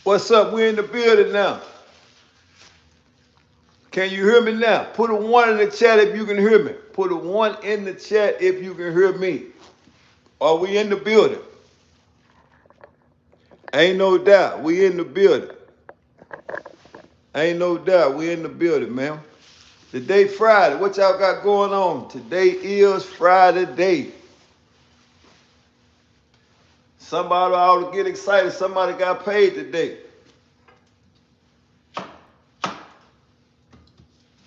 What's up? We're in the building now. Can you hear me now? Put a 1 in the chat if you can hear me. Put a 1 in the chat if you can hear me. Are we in the building? Ain't no doubt. We in the building. Ain't no doubt. We in the building, man. Today Friday. What y'all got going on? Today is Friday day. Somebody ought to get excited. Somebody got paid today.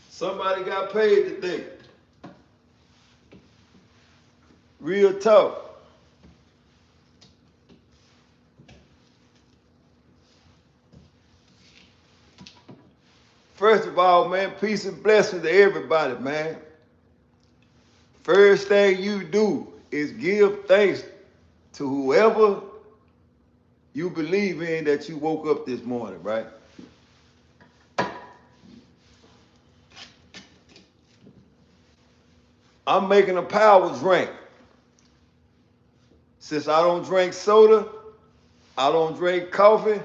Somebody got paid today. Real talk. First of all, man, peace and blessings to everybody, man. First thing you do is give thanks to whoever you believe in that you woke up this morning, right? I'm making a power drink. Since I don't drink soda, I don't drink coffee.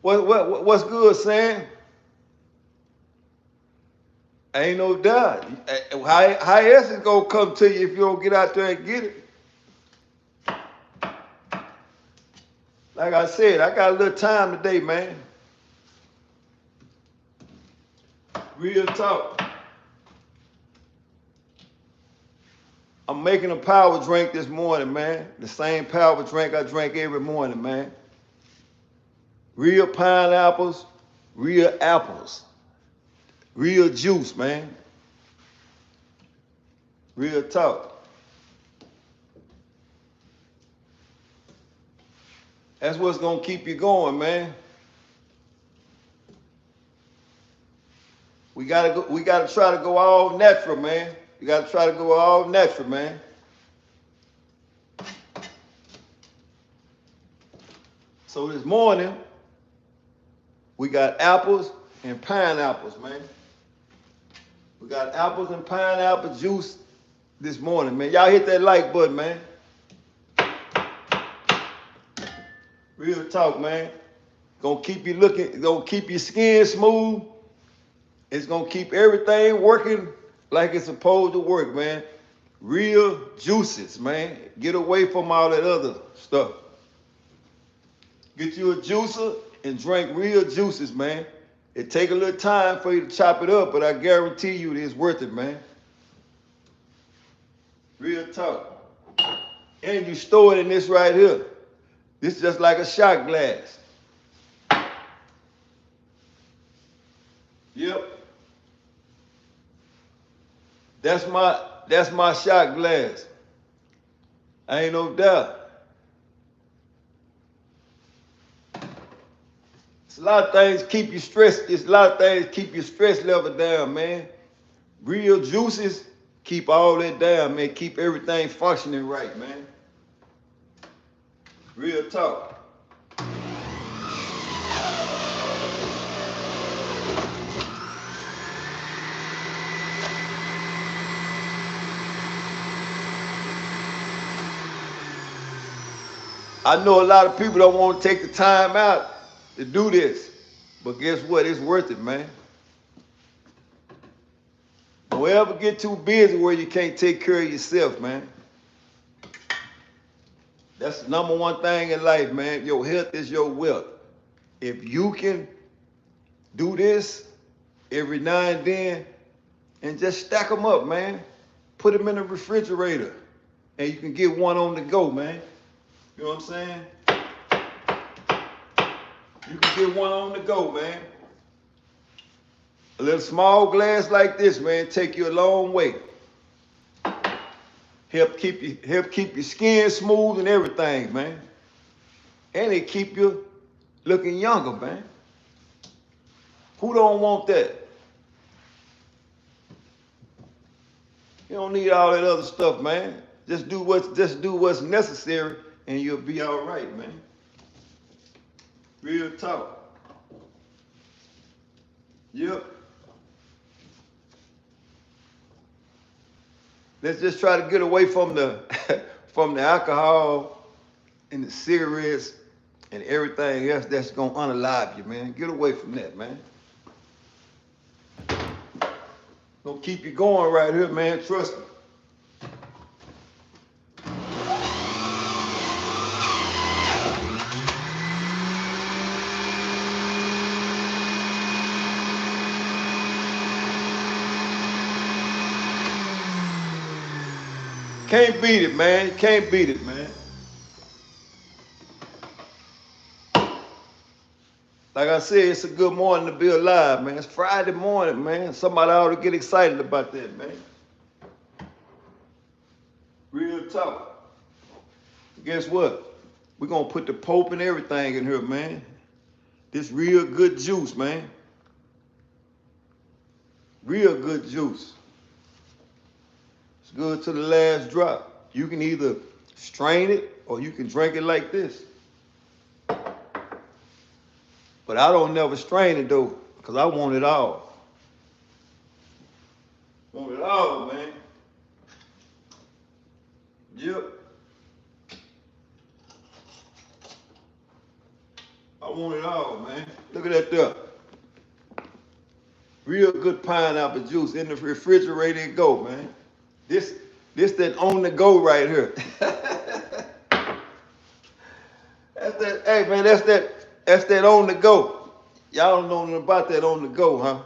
What's good, Sam? Ain't no doubt. How else is gonna come to you if you don't get out there and get it? Like I said, I got a little time today, man. Real talk. I'm making a power drink this morning, man. The same power drink I drink every morning, man. Real pineapples, real apples, real juice, man. Real talk. That's what's gonna keep you going, man. We gotta try to go all natural, man. You gotta try to go all natural, man. So this morning, we got apples and pineapples, man. We got apples and pineapple juice this morning, man. Y'all hit that like button, man. Real talk, man. Gonna keep you looking, gonna keep your skin smooth. It's gonna keep everything working like it's supposed to work, man. Real juices, man. Get away from all that other stuff. Get you a juicer and drink real juices, man. It take a little time for you to chop it up, but I guarantee you it's worth it, man. Real talk. And you store it in this right here. This is just like a shot glass. Yep. That's my shot glass. Ain't no doubt. It's a lot of things keep you stressed. It's a lot of things keep your stress level down, man. Real juices keep all that down, man. Keep everything functioning right, man. Real talk. I know a lot of people don't want to take the time out to do this, but guess what? It's worth it, man. Don't ever get too busy where you can't take care of yourself, man. That's the number one thing in life, man. Your health is your wealth. If you can do this every now and then and just stack them up, man. Put them in the refrigerator and you can get one on the go, man. You know what I'm saying? You can get one on the go, man. A little small glass like this, man, take you a long way. Help keep your skin smooth and everything, man. And it keep you looking younger, man. Who don't want that? You don't need all that other stuff, man. Just do what's necessary and you'll be all right, man. Real talk. Yep. Let's just try to get away from the from the alcohol and the cigarettes and everything else that's gonna unalive you, man. Get away from that, man. Gonna keep you going right here, man. Trust me. Can't beat it, man. You can't beat it, man. Like I said, it's a good morning to be alive, man. It's Friday morning, man. Somebody ought to get excited about that, man. Real talk. Guess what? We're going to put the Pope and everything in here, man. This real good juice, man. Real good juice. It's good to the last drop. You can either strain it or you can drink it like this. But I don't never strain it though, because I want it all. Want it all, man. Yep. I want it all, man. Look at that there. Real good pineapple juice in the refrigerator. It go, man. This that on the go right here. That's that. Hey, man, that's that on the go. Y'all don't know nothing about that on the go, huh?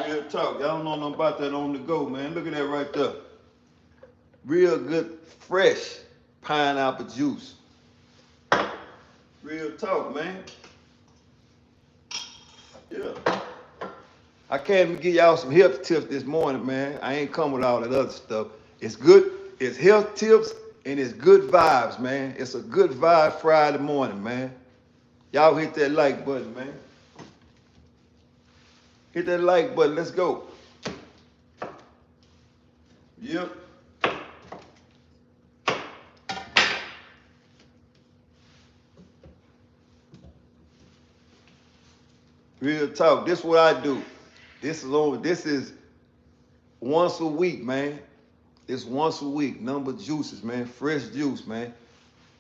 Real talk. Y'all don't know nothing about that on the go, man. Look at that right there. Real good, fresh pineapple juice. Real talk, man. Yeah. I can't even give y'all some health tips this morning, man. I ain't come with all that other stuff. It's good. It's health tips and it's good vibes, man. It's a good vibe Friday morning, man. Y'all hit that like button, man. Hit that like button. Let's go. Yep. Real talk. This is what I do. This is once a week, man. It's once a week. Number juices, man. Fresh juice, man.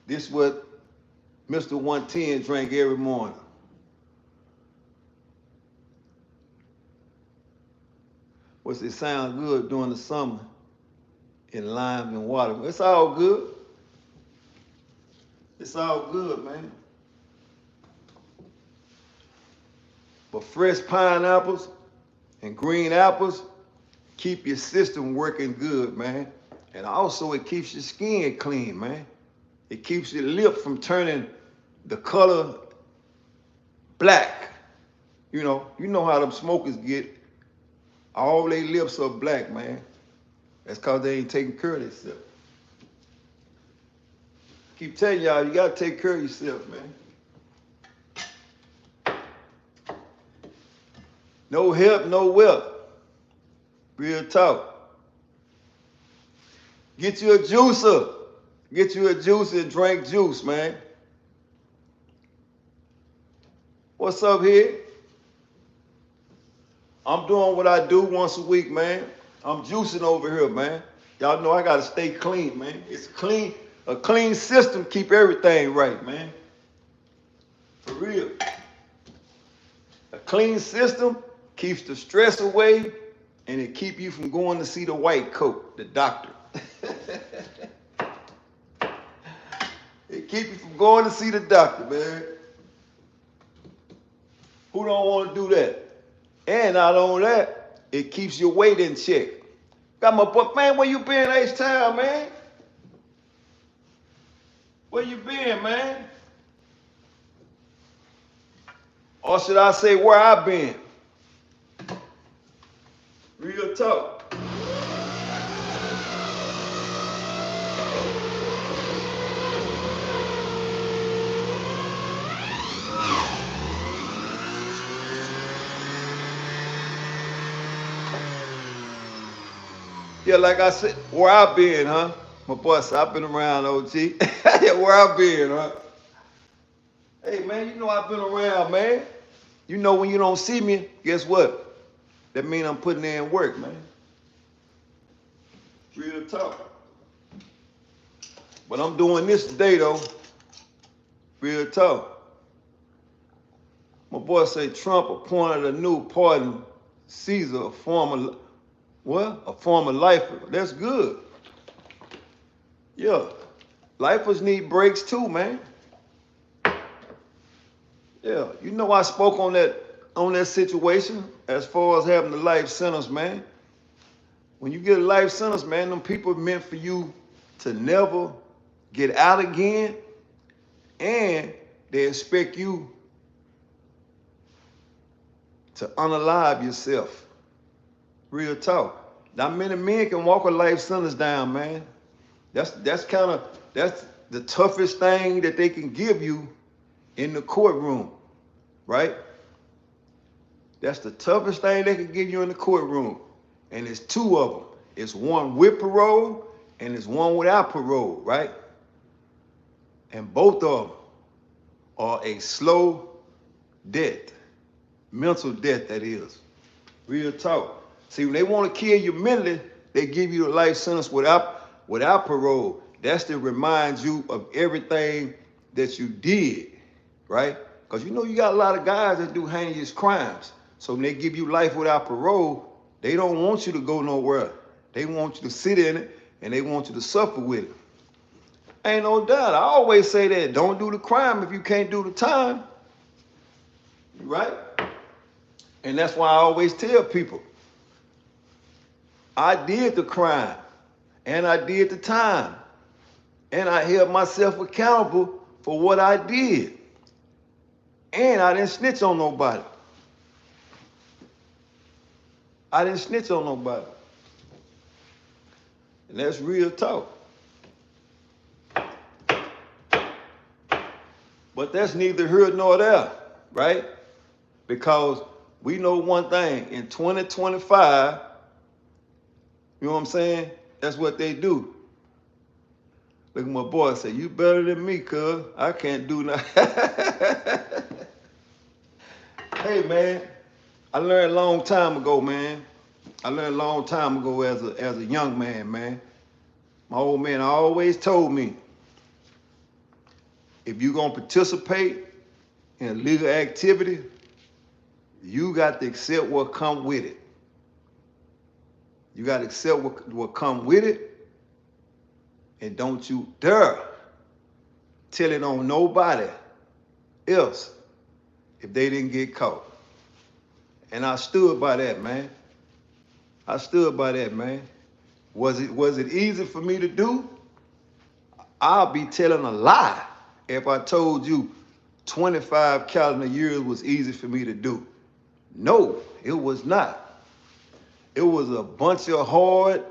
This is what Mr. 110 drank every morning. What's it sound good during the summer in lime and water? It's all good. It's all good, man. But fresh pineapples and green apples keep your system working good, man. And also it keeps your skin clean, man. It keeps your lip from turning the color black. You know how them smokers get. All their lips are black, man. That's because they ain't taking care of themselves. Keep telling y'all, you gotta take care of yourself, man. No help, no wealth. Real talk. Get you a juicer. Get you a juicer and drink juice, man. What's up here? I'm doing what I do once a week, man. I'm juicing over here, man. Y'all know I gotta stay clean, man. It's clean. A clean system keep everything right, man. For real. A clean system keeps the stress away, and it keep you from going to see the white coat, the doctor. It keep you from going to see the doctor, man. Who don't want to do that? And not only that, it keeps your weight in check. Got my boy, man, where you been H-Town, man? Where you been, man? Or should I say where I been? Real talk. Yeah, like I said, where I been, huh? My boy said, I've been around, OG. Yeah, where I been, huh? Hey, man, you know I've been around, man. You know when you don't see me, guess what? That means I'm putting in work, man. Real talk. But I'm doing this today, though. Real talk. My boy say Trump appointed a new pardon Caesar, a former lifer. That's good. Yeah. Lifers need breaks too, man. Yeah. You know I spoke on that situation as far as having the life sentence, man. When you get a life sentence, man, them people meant for you to never get out again, and they expect you to unalive yourself. Real talk. Not many men can walk a life sentence down, man. That's the toughest thing that they can give you in the courtroom, right? That's the toughest thing they can give you in the courtroom. And it's two of them. It's one with parole and it's one without parole, right? And both of them are a slow death, mental death, that is. Real talk. See, when they want to kill you mentally, they give you a life sentence without parole. That's to remind you of everything that you did, right? Because you know you got a lot of guys that do heinous crimes. So when they give you life without parole, they don't want you to go nowhere. They want you to sit in it, and they want you to suffer with it. Ain't no doubt. I always say that. Don't do the crime if you can't do the time. Right? And that's why I always tell people, I did the crime, and I did the time, and I held myself accountable for what I did. And I didn't snitch on nobody. I didn't snitch on nobody. And that's real talk. But that's neither here nor there, right? Because we know one thing, in 2025, you know what I'm saying? That's what they do. Look at my boy say, you better than me, cuz. I can't do nothing. Hey, man, I learned a long time ago, man. I learned a long time ago as a young man, man. My old man always told me, if you're going to participate in a legal activity, you got to accept what come with it. You got to accept what come with it, and don't you dare tell it on nobody else if they didn't get caught. And I stood by that, man. I stood by that, man. Was it easy for me to do? I'll be telling a lie if I told you 25 calendar years was easy for me to do. No, it was not. It was a bunch of hard,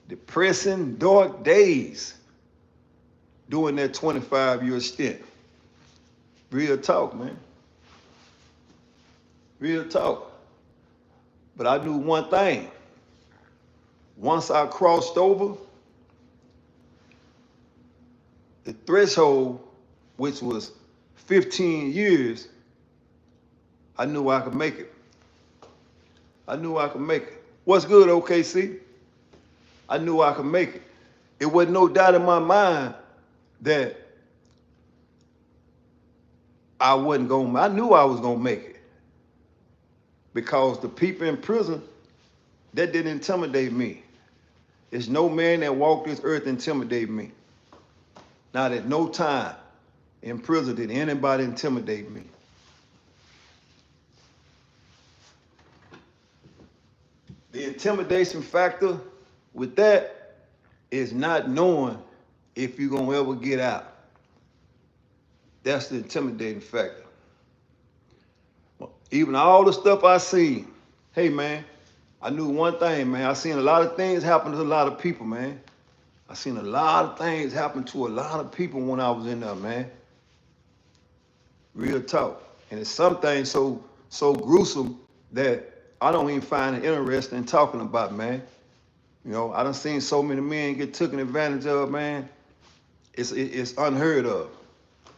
depressing, dark days doing that 25-year stint. Real talk, man. Real talk. But I knew one thing. Once I crossed over the threshold, which was 15 years, I knew I could make it. I knew I could make it. What's good, OKC? I knew I could make it. It wasn't no doubt in my mind that I knew I was gonna make it. Because the people in prison, that didn't intimidate me. There's no man that walked this earth intimidate me. Not at no time in prison did anybody intimidate me. The intimidation factor with that is not knowing if you're gonna ever get out. That's the intimidating factor. Even all the stuff I seen, hey man, I knew one thing, man. I seen a lot of things happen to a lot of people, man. I seen a lot of things happen to a lot of people when I was in there, man. Real talk. And it's some things so gruesome that I don't even find it interesting in talking about, man. You know, I done seen so many men get taken advantage of, man. It's unheard of,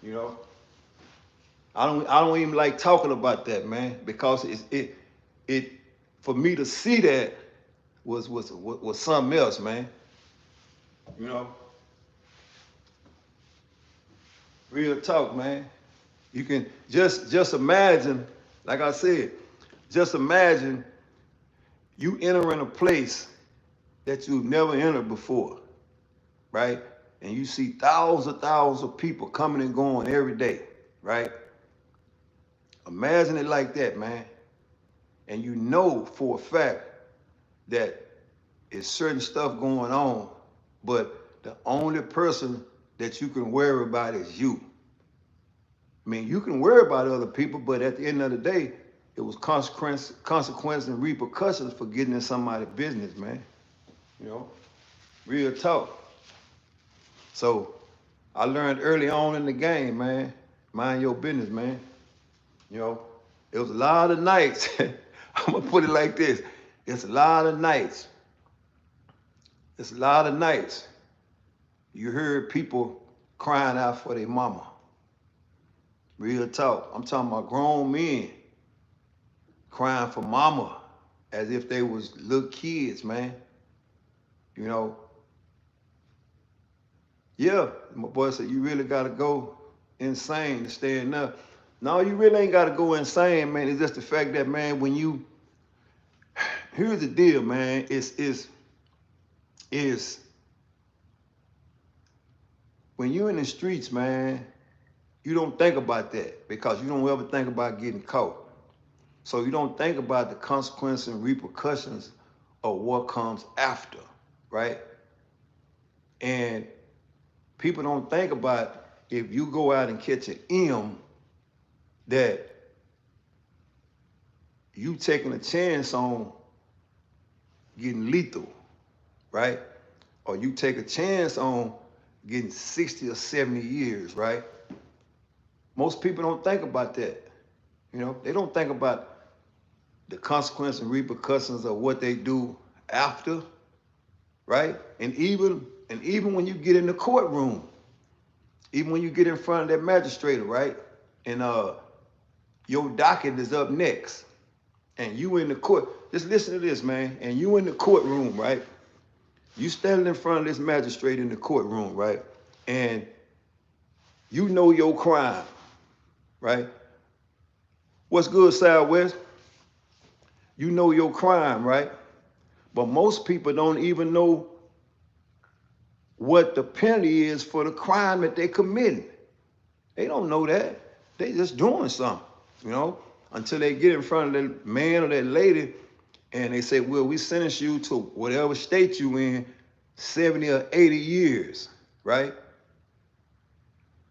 you know. I don't even like talking about that, man, because it for me to see that was something else, man. You know. Real talk, man. You can just imagine, like I said, just imagine you entering a place that you've never entered before, right? And you see thousands of people coming and going every day, right? Imagine it like that, man. And you know for a fact that it's certain stuff going on, but the only person that you can worry about is you. I mean, you can worry about other people, but at the end of the day, it was consequence and repercussions for getting in somebody's business, man. You know, real talk. So I learned early on in the game, man, mind your business, man. You know, it was a lot of nights. I'm gonna put it like this. It's a lot of nights. It's a lot of nights. You heard people crying out for their mama. Real talk. I'm talking about grown men crying for mama as if they was little kids, man. You know, yeah, my boy said, you really gotta go insane to stay enough. No, you really ain't gotta go insane, man. It's just the fact that, man, when you, here's the deal, man, is when you're in the streets, man, you don't think about that because you don't ever think about getting caught. So you don't think about the consequences and repercussions of what comes after, right? And people don't think about if you go out and catch an M, that you taking a chance on getting lethal, right? Or you take a chance on getting 60 or 70 years, right? Most people don't think about that. You know, they don't think about the consequences and repercussions of what they do after, right? And even when you get in the courtroom, even when you get in front of that magistrate, right? And your docket is up next, and you in the court. Just listen to this, man. And you in the courtroom, right? You standing in front of this magistrate in the courtroom, right? And you know your crime, right? What's good, Southwest? You know your crime, right? But most people don't even know what the penalty is for the crime that they committing. They don't know that. They just doing something, you know, until they get in front of that man or that lady and they say, well, we sentence you to whatever state you in, 70 or 80 years, right?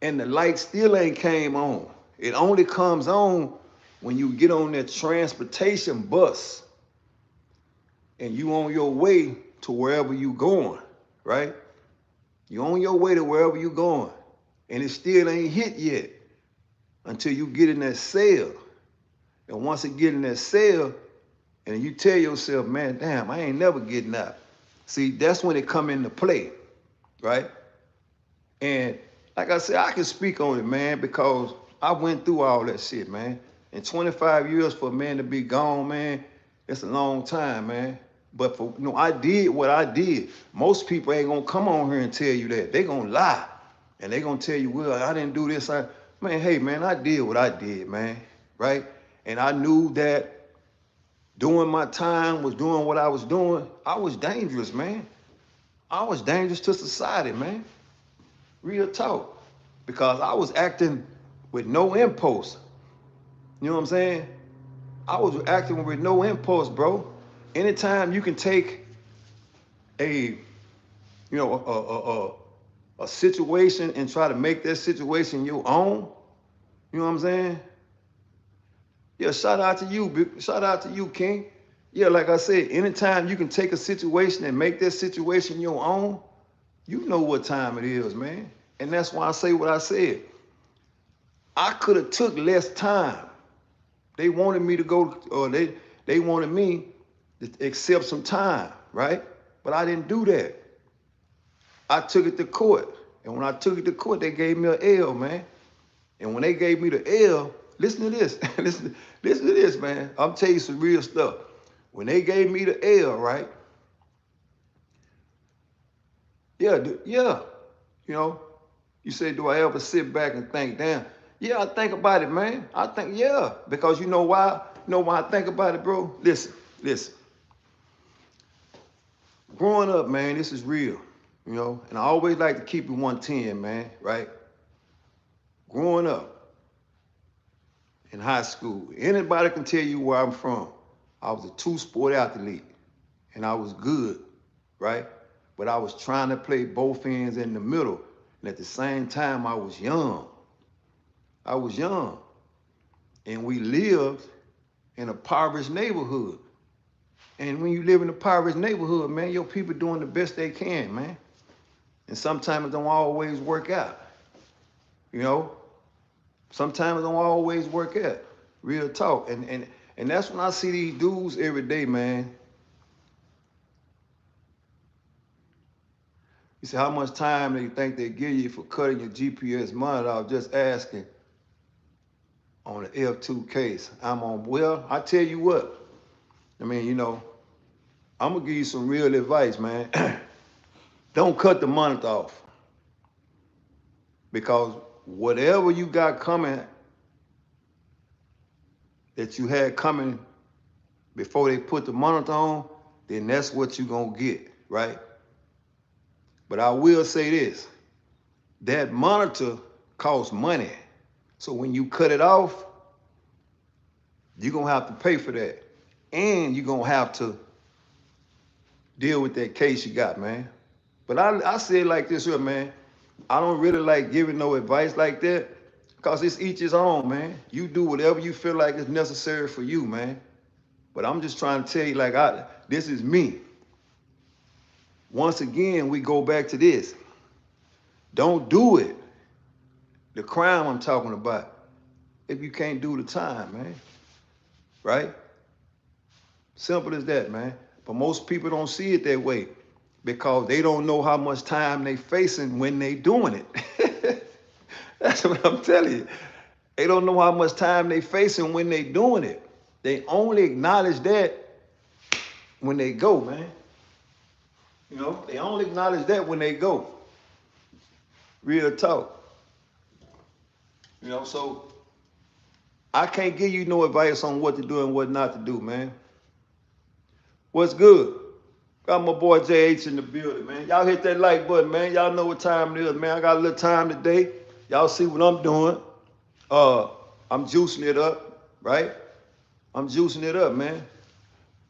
And the light still ain't came on. It only comes on when you get on that transportation bus and you on your way to wherever you going, right? You on your way to wherever you going, and it still ain't hit yet until you get in that cell. And once it get in that cell, and you tell yourself, man, damn, I ain't never getting out. See, that's when it come into play, right? And like I said, I can speak on it, man, because I went through all that shit, man. And 25 years for a man to be gone, man, it's a long time, man. But for, you know, I did what I did. Most people ain't gonna come on here and tell you that. They gonna lie. And they gonna tell you, well, I didn't do this. Man, hey, man, I did what I did, man, right? And I knew that doing my time was doing what I was doing. I was dangerous, man. I was dangerous to society, man. Real talk. Because I was acting with no impulse. You know what I'm saying? I was acting with no impulse, bro. Anytime you can take a, you know, a situation and try to make that situation your own, you know what I'm saying? Yeah, shout out to you, shout out to you, King. Yeah, like I said, anytime you can take a situation and make that situation your own, you know what time it is, man. And that's why I say what I said. I could have took less time. They wanted me to go, or they wanted me to accept some time, right? But I didn't do that. I took it to court. And when I took it to court, they gave me an L, man. And when they gave me the L, listen to this. listen to this, man. I'm telling you some real stuff. When they gave me the L, right? Yeah, you know, You say, do I ever sit back and think, damn, yeah, I think about it, man. I think, yeah, because you know why? You know why I think about it, bro? Listen. Growing up, man, this is real, you know, and I always like to keep it 110, man, right? Growing up in high school, anybody can tell you where I'm from. I was a two-sport athlete, and I was good, right? But I was trying to play both ends in the middle, and at the same time, I was young. I was young, and we lived in a impoverished neighborhood. And when you live in a impoverished neighborhood, man, your people doing the best they can, man. And sometimes it don't always work out, you know? Sometimes it don't always work out. Real talk. And that's when I see these dudes every day, man. You say, how much time do you think they give you for cutting your GPS monitor off? Just asking on the F2 case. Well, I tell you what. I mean, you know, I'm going to give you some real advice, man. Don't cut the monitor off. Because whatever you got coming, that you had coming before they put the monitor on, then that's what you're going to get, right? But I will say this, that monitor costs money. So when you cut it off, you're going to have to pay for that. And you're going to have to deal with that case you got, man. But I say it like this here, man. I don't really like giving no advice like that because it's each his own, man. You do whatever you feel like is necessary for you, man. But I'm just trying to tell you, like, this is me. Once again, we go back to this. Don't do it. The crime I'm talking about, if you can't do the time, man. Right? Simple as that, man. But most people don't see it that way because they don't know how much time they facing when they doing it. That's what I'm telling you. They don't know how much time they facing when they doing it. They only acknowledge that when they go, man. You know, they only acknowledge that when they go. Real talk. You know, so I can't give you no advice on what to do and what not to do, man. What's good? Got my boy JH in the building, man. Y'all hit that like button, man. Y'all know what time it is, man. I got a little time today. Y'all see what I'm doing. I'm juicing it up, right? I'm juicing it up, man.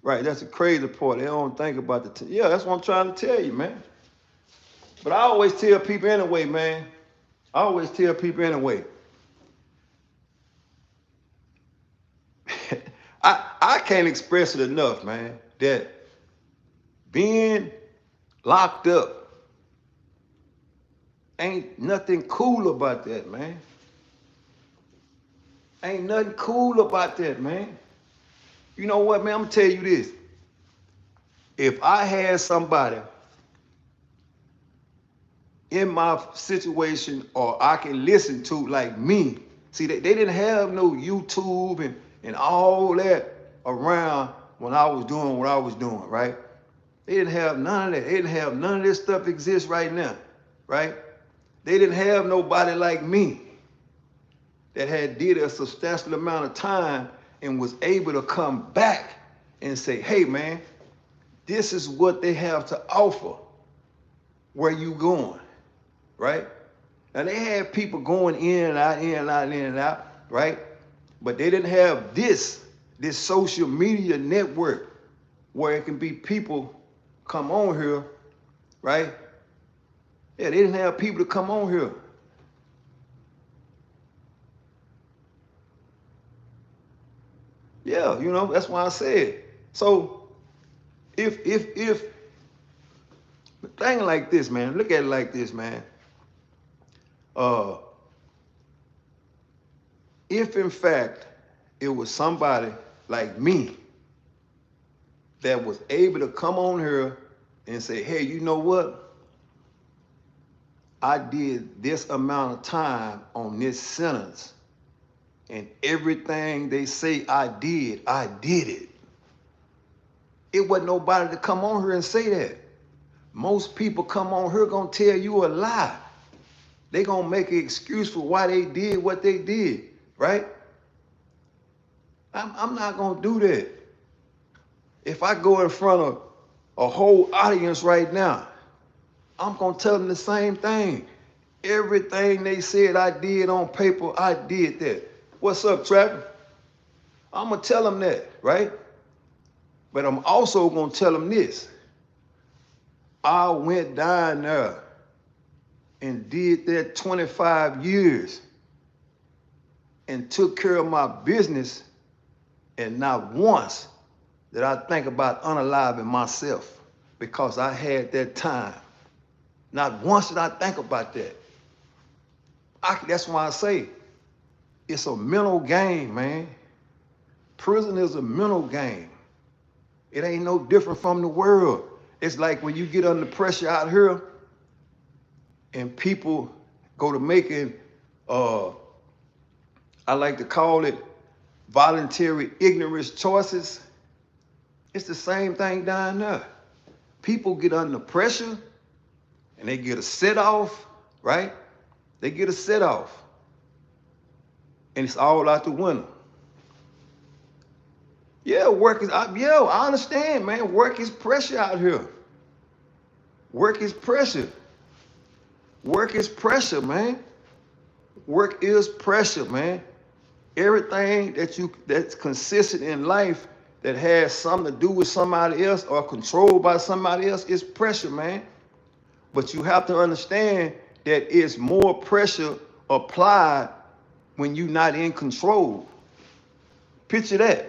Right, that's the crazy part. They don't think about the yeah, that's what I'm trying to tell you, man. But I always tell people anyway, man. I always tell people anyway. I can't express it enough, man, that being locked up ain't nothing cool about that, man. Ain't nothing cool about that, man. You know what, man? I'm gonna tell you this. If I had somebody in my situation or I can listen to like me, see, they didn't have no YouTube and all that around when I was doing what I was doing, right? They didn't have none of that. They didn't have none of this stuff exist right now, right? They didn't have nobody like me that had did a substantial amount of time and was able to come back and say, hey, man, this is what they have to offer. Where you going, right? Now, they had people going in and out, in and out, in and out, right? But they didn't have this social media network where it can be people come on here, right? Yeah, they didn't have people to come on here. Yeah, you know, that's why I said. So if the thing like this, man, look at it like this, man. If in fact it was somebody like me that was able to come on here and say, hey, you know what? I did this amount of time on this sentence, and everything they say I did it. It wasn't nobody to come on here and say that. Most people come on here gonna tell you a lie. They gonna make an excuse for why they did what they did, right? I'm not gonna do that. If I go in front of a whole audience right now, I'm gonna tell them the same thing. Everything they said I did on paper, I did that. What's up, Trevor? I'm gonna tell them that, right? But I'm also gonna tell them this. I went down there and did that 25 years and took care of my business, and not once did I think about unaliving myself because I had that time. Not once did I think about that. That's why I say it's a mental game, man. Prison is a mental game. It ain't no different from the world. It's like when you get under pressure out here and people go to making, I like to call it voluntary ignorance choices. It's the same thing down there. People get under pressure and they get a set-off, right? They get a set-off. And it's all out the window. Yeah, I understand, man. Work is pressure out here. Work is pressure. Work is pressure, man. Work is pressure, man. Everything that's consistent in life that has something to do with somebody else or controlled by somebody else is pressure, man. But you have to understand that it's more pressure applied when you're not in control. Picture that.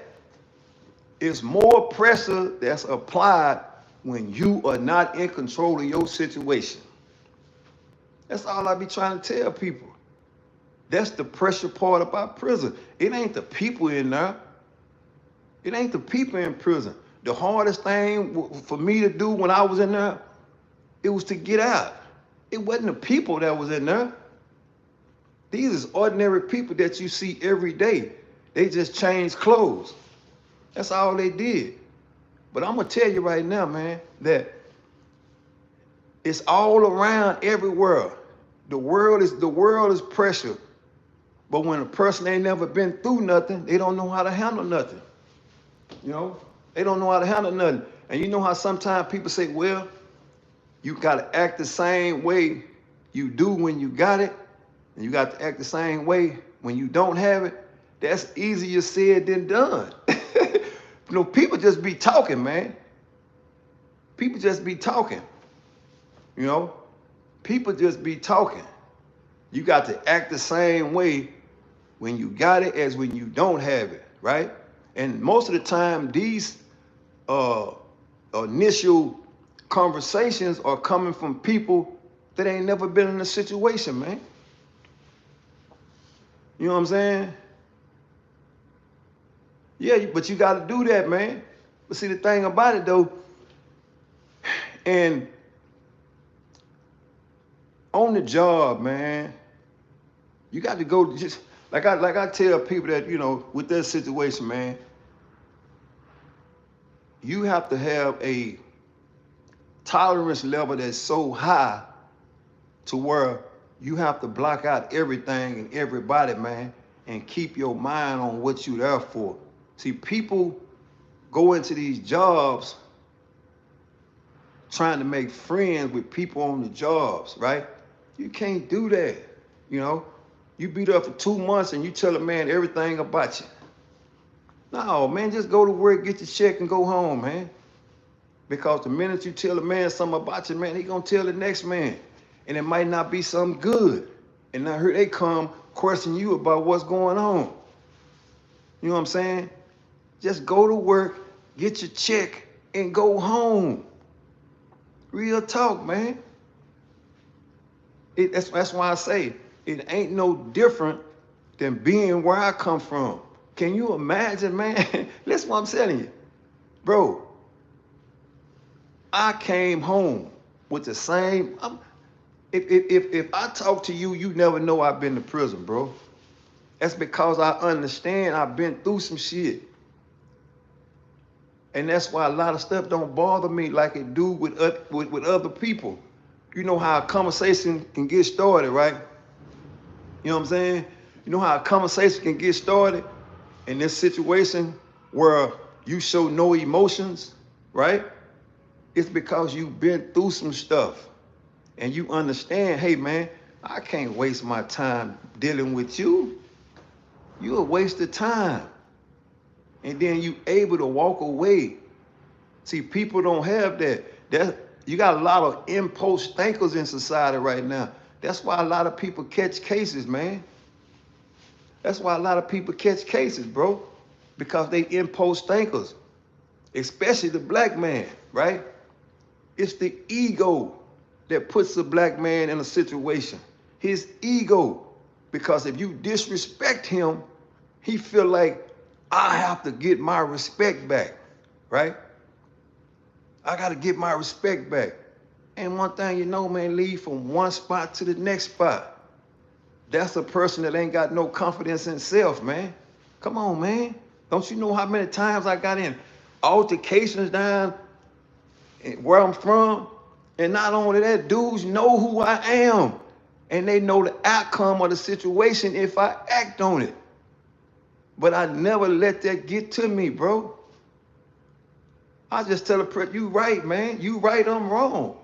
It's more pressure that's applied when you are not in control of your situation. That's all I be trying to tell people. That's the pressure part about prison. It ain't the people in there. It ain't the people in prison. The hardest thing for me to do when I was in there, it was to get out. It wasn't the people that was in there. These is ordinary people that you see every day. They just changed clothes. That's all they did. But I'm gonna tell you right now, man, that it's all around everywhere. The world is pressure. But when a person ain't never been through nothing, they don't know how to handle nothing. You know, they don't know how to handle nothing. And you know how sometimes people say, well, you gotta act the same way you do when you got it, and you got to act the same way when you don't have it. That's easier said than done. You know, people just be talking, man. People just be talking. You know, people just be talking. You got to act the same way when you got it as when you don't have it, right? And most of the time, these initial conversations are coming from people that ain't never been in a situation, man. You know what I'm saying? Yeah, but you got to do that, man. But see, the thing about it, though, and on the job, man, you got to go just like I tell people that, you know, with that situation, man, you have to have a tolerance level that's so high to where you have to block out everything and everybody, man, and keep your mind on what you're there for. See, people go into these jobs trying to make friends with people on the jobs, right? You can't do that, you know? You be there for 2 months and you tell a man everything about you. No, man, just go to work, get your check, and go home, man. Because the minute you tell a man something about you, man, he gonna tell the next man. And it might not be something good. And now here they come question you about what's going on. You know what I'm saying? Just go to work, get your check, and go home. Real talk, man. That's why I say it ain't no different than being where I come from. Can you imagine, man? That's what I'm telling you. Bro, I came home with the same... If I talk to you, you never know I've been to prison, bro. That's because I understand I've been through some shit. And that's why a lot of stuff don't bother me like it do with other people. You know how a conversation can get started, right? You know what I'm saying? You know how a conversation can get started in this situation where you show no emotions, right? It's because you've been through some stuff and you understand, hey man, I can't waste my time dealing with you. You're a waste of time. And then you able to walk away. See, people don't have that. You got a lot of impulse thinkers in society right now. That's why a lot of people catch cases, man. That's why a lot of people catch cases, bro. Because they impulse thinkers. Especially the black man, right? It's the ego that puts the black man in a situation. His ego. Because if you disrespect him, he feel like, I have to get my respect back, right? I got to get my respect back. And one thing you know, man, leave from one spot to the next spot. That's a person that ain't got no confidence in self, man. Come on, man. Don't you know how many times I got in altercations down where I'm from? And not only that, dudes know who I am. And they know the outcome of the situation if I act on it. But I never let that get to me, bro. I just tell a person, you right, man. You right, I'm wrong.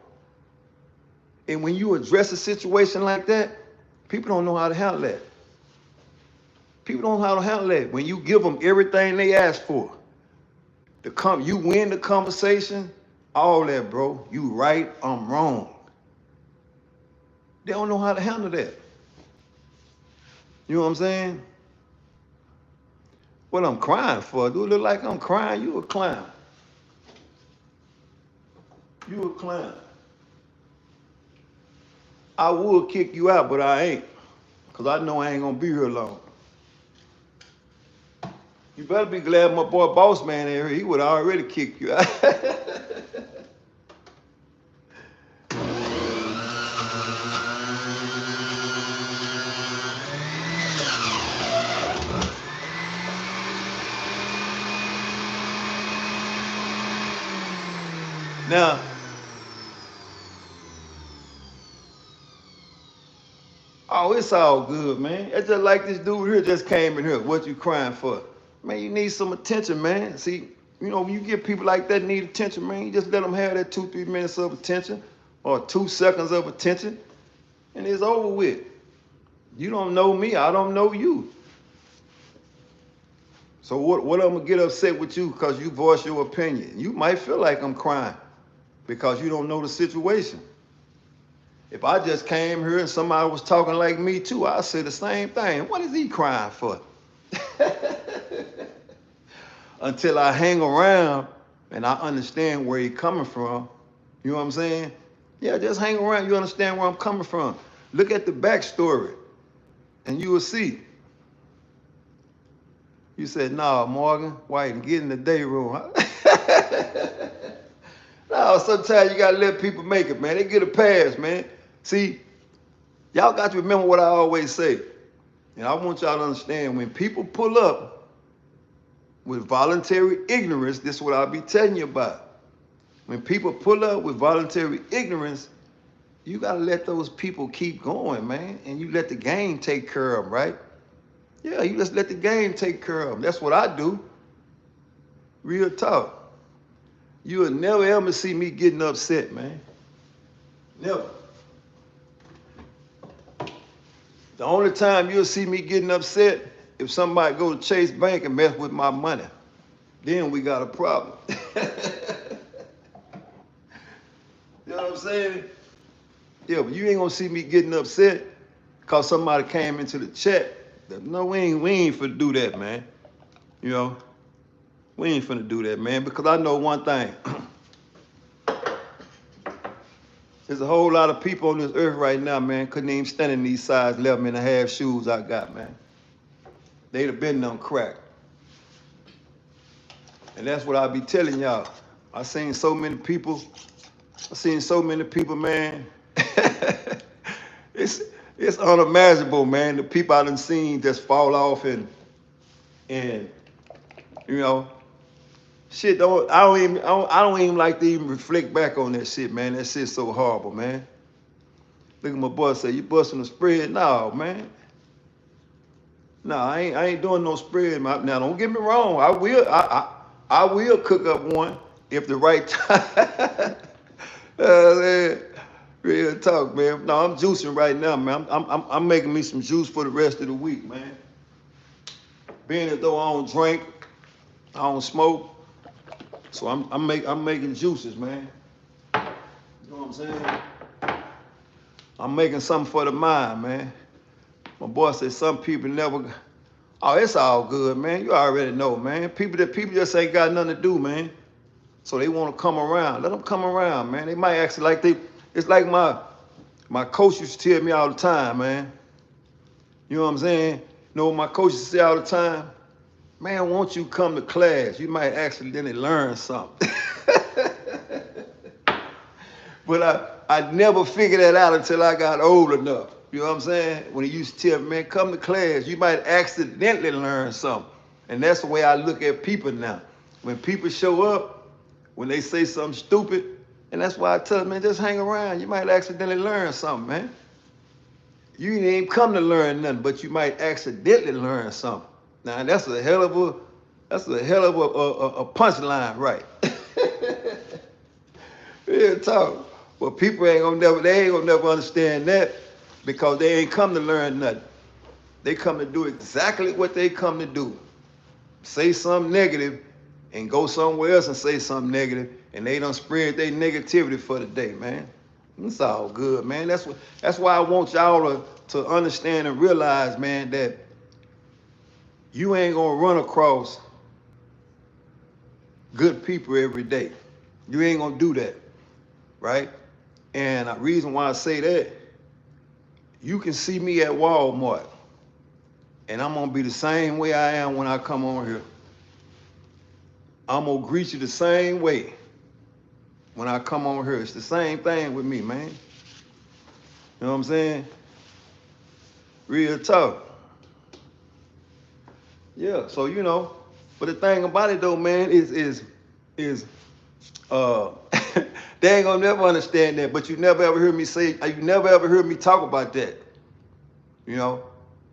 And when you address a situation like that, people don't know how to handle that. People don't know how to handle that. When you give them everything they ask for, you win the conversation, all that, bro. You right, I'm wrong. They don't know how to handle that. You know what I'm saying? What I'm crying for? Do it look like I'm crying? You a clown. You a clown. I would kick you out, but I ain't. Because I know I ain't going to be here long. You better be glad my boy Boss Man ain't here. He would have already kicked you out. Now, oh, it's all good, man. It's just like this dude here just came in here. What you crying for? Man, you need some attention, man. See, you know, when you get people like that need attention, man, you just let them have that 2-3 minutes of attention or 2 seconds of attention, and it's over with. You don't know me, I don't know you. So what I'm gonna get upset with you because you voice your opinion? You might feel like I'm crying because you don't know the situation. If I just came here and somebody was talking like me too, I'd say the same thing. What is he crying for? Until I hang around and I understand where he's coming from. You know what I'm saying? Yeah, just hang around. You understand where I'm coming from. Look at the backstory and you will see. You said, nah, Morgan, White, get in the day room. No, sometimes you got to let people make it, man. They get a pass, man. See, y'all got to remember what I always say. And I want y'all to understand, when people pull up with voluntary ignorance, this is what I'll be telling you about. When people pull up with voluntary ignorance, you got to let those people keep going, man. And you let the game take care of them, right? Yeah, you just let the game take care of them. That's what I do. Real talk. You will never ever see me getting upset, man. Never. The only time you'll see me getting upset if somebody go to Chase Bank and mess with my money. Then we got a problem. You know what I'm saying? Yeah, but you ain't gonna see me getting upset because somebody came into the chat. No, we ain't finna do that, man. You know, we ain't finna do that, man, because I know one thing. There's a whole lot of people on this earth right now, man, couldn't even stand in these size 11.5 shoes I got, man. They'd have been done cracked. And that's what I be telling y'all. I seen so many people, man. It's unimaginable, man. The people I done seen just fall off and you know, shit. I don't even like to even reflect back on that shit, man. That shit's so horrible, man. Look at my boy say, you busting the spread? No, man. No, I ain't doing no spread. Now, don't get me wrong. I will cook up one if the right time. Man, real talk, man. No, I'm juicing right now, man. I'm making me some juice for the rest of the week, man. Being as though I don't drink, I don't smoke, so I'm making juices, man. You know what I'm saying? I'm making something for the mind, man. My boy said some people never. Oh, it's all good, man. You already know, man. People just ain't got nothing to do, man. So they want to come around. Let them come around, man. They might act like they. It's like my coach used to tell me all the time, man. You know what I'm saying? You know what my coach used to say all the time? Man, won't you come to class? You might accidentally learn something. But I never figured that out until I got old enough. You know what I'm saying? When he used to tell me, man, come to class, you might accidentally learn something. And that's the way I look at people now. When people show up, when they say something stupid, and that's why I tell them, man, just hang around. You might accidentally learn something, man. You ain't come to learn nothing, but you might accidentally learn something. Now that's a hell of a punchline, right? Real talk. But people ain't gonna never understand that because they ain't come to learn nothing. They come to do exactly what they come to do. Say something negative and go somewhere else and say something negative, and they done spread their negativity for the day, man. It's all good, man. That's why I want y'all to understand and realize, man, that you ain't gonna run across good people every day. You ain't gonna do that, right? And the reason why I say that, you can see me at Walmart, and I'm gonna be the same way I am when I come on here. I'm gonna greet you the same way when I come on here. It's the same thing with me, man. You know what I'm saying? Real talk. Yeah, so you know, but the thing about it though, man, is they ain't gonna never understand that, but you never ever hear me say, you never ever heard me talk about that. You know,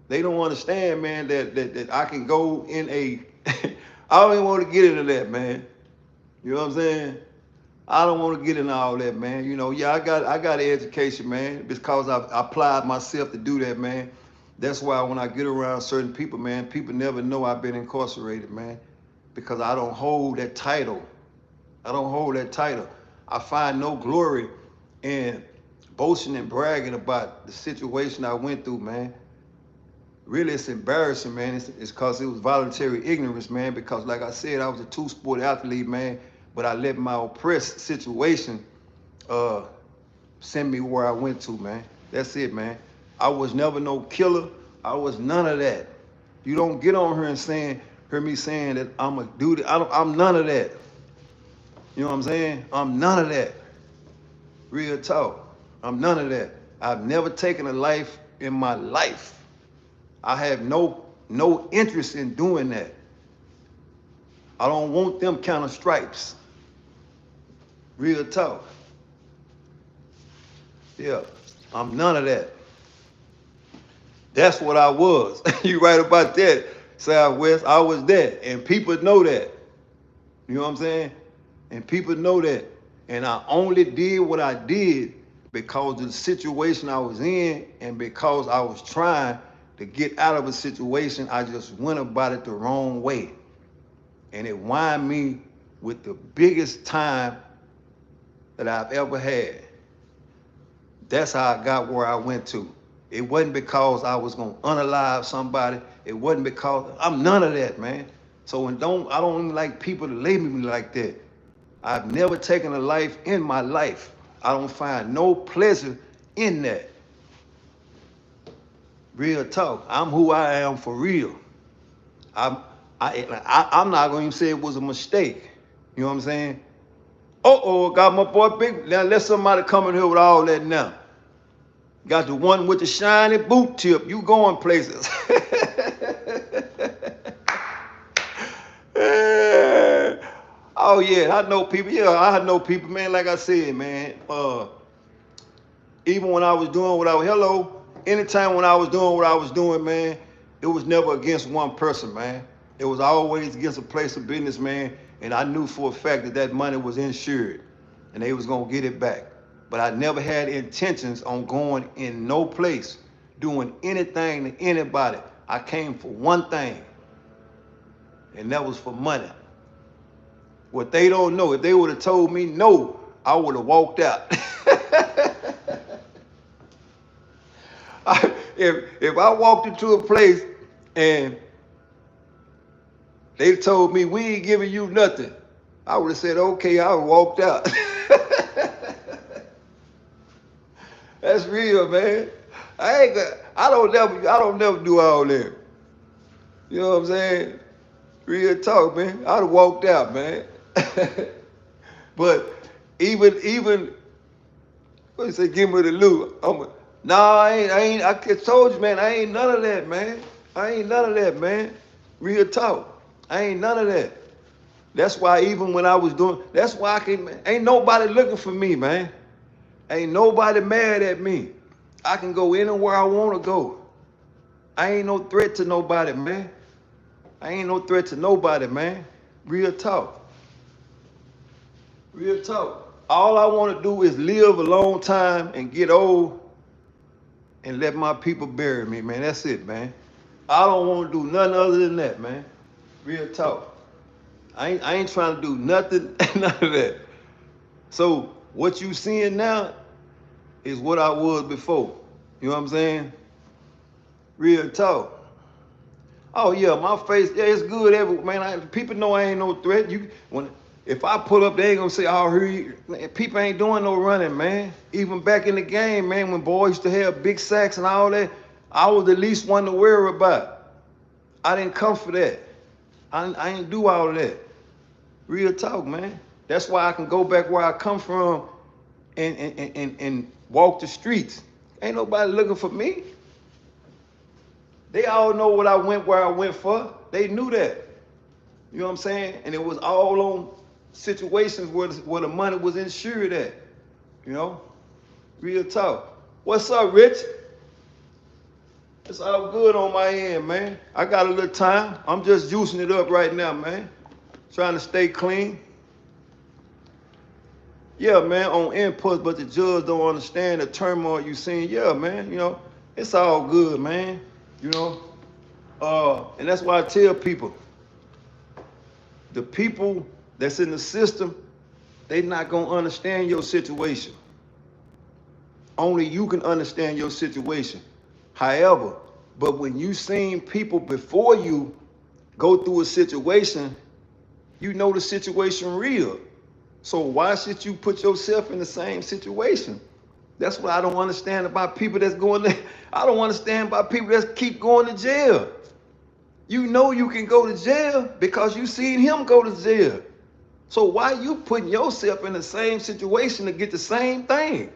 they don't understand, man, that I can go in a, I don't even want to get into that, man. You know what I'm saying? I don't want to get into all that, man. You know, yeah, I got an education, man, because I applied myself to do that, man. That's why when I get around certain people, man, people never know I've been incarcerated, man, because I don't hold that title. I don't hold that title. I find no glory in boasting and bragging about the situation I went through, man. Really, it's embarrassing, man. It's because it was voluntary ignorance, man, because like I said, I was a two-sport athlete, man, but I let my oppressed situation send me where I went to, man. That's it, man. I was never no killer. I was none of that. You don't get on here and hear me saying that I'm a dude. I'm none of that. You know what I'm saying? I'm none of that. Real talk. I'm none of that. I've never taken a life in my life. I have no interest in doing that. I don't want them kind of stripes. Real talk. Yeah, I'm none of that. That's what I was. You right about that, Southwest. I was that, and people know that. You know what I'm saying? And people know that. And I only did what I did because of the situation I was in and because I was trying to get out of a situation. I just went about it the wrong way. And it wound me with the biggest time that I've ever had. That's how I got where I went to. It wasn't because I was gonna unalive somebody. It wasn't because I'm none of that, man. So I don't even like people to label me like that. I've never taken a life in my life. I don't find no pleasure in that. Real talk. I'm who I am for real. I'm not going to say it was a mistake. You know what I'm saying? Got my boy Big. Now let somebody come in here with all that now. Got the one with the shiny boot tip. You going places. Oh yeah, I know people. Yeah, I know people, man. Like I said, man. Even when I was doing anytime when I was doing what I was doing, man, it was never against one person, man. It was always against a place of business, man. And I knew for a fact that that money was insured and they was gonna get it back. But I never had intentions on going in no place, doing anything to anybody. I came for one thing, and that was for money. What they don't know, if they would have told me no, I would have walked out. If I walked into a place and they told me we ain't giving you nothing, I would have said, okay, I would have walked out. That's real, man. I don't never do all that. You know what I'm saying? Real talk, man. I'd have walked out, man. But even what you say, give me the loot. I just told you, man, I ain't none of that, man. I ain't none of that, man. Real talk. I ain't none of that. That's why even when I was doing, that's why ain't nobody looking for me, man. Ain't nobody mad at me. I can go anywhere I want to go. I ain't no threat to nobody, man. I ain't no threat to nobody, man. Real talk. Real talk. All I want to do is live a long time and get old and let my people bury me, man. That's it, man. I don't want to do nothing other than that, man. Real talk. I ain't trying to do nothing, none of that. So what you seeing now is what I was before. You know what I'm saying? Real talk. Oh yeah, my face, yeah, it's good. People know I ain't no threat. If I pull up, they ain't gonna say, oh, people ain't doing no running, man. Even back in the game, man, when boys used to have big sacks and all that, I was the least one to worry about. I didn't come for that. I ain't do all of that. Real talk, man. That's why I can go back where I come from and walk the streets. Ain't nobody looking for me. They all know what I went where I went for. They knew that. You know what I'm saying? And it was all on situations where the money was insured at. You know? Real talk. What's up, Rich? It's all good on my end, man. I got a little time. I'm just juicing it up right now, man. Trying to stay clean. Yeah, man, on inputs, but the judge don't understand the turmoil you seen. Yeah, man, you know, it's all good, man. You know? And that's why I tell people, the people that's in the system, they not gonna understand your situation. Only you can understand your situation. However, but when you seen people before you go through a situation, you know the situation real. So why should you put yourself in the same situation? That's what I don't understand about people that's going there. I don't understand about people that keep going to jail. You know you can go to jail because you seen him go to jail. So why you putting yourself in the same situation to get the same thing?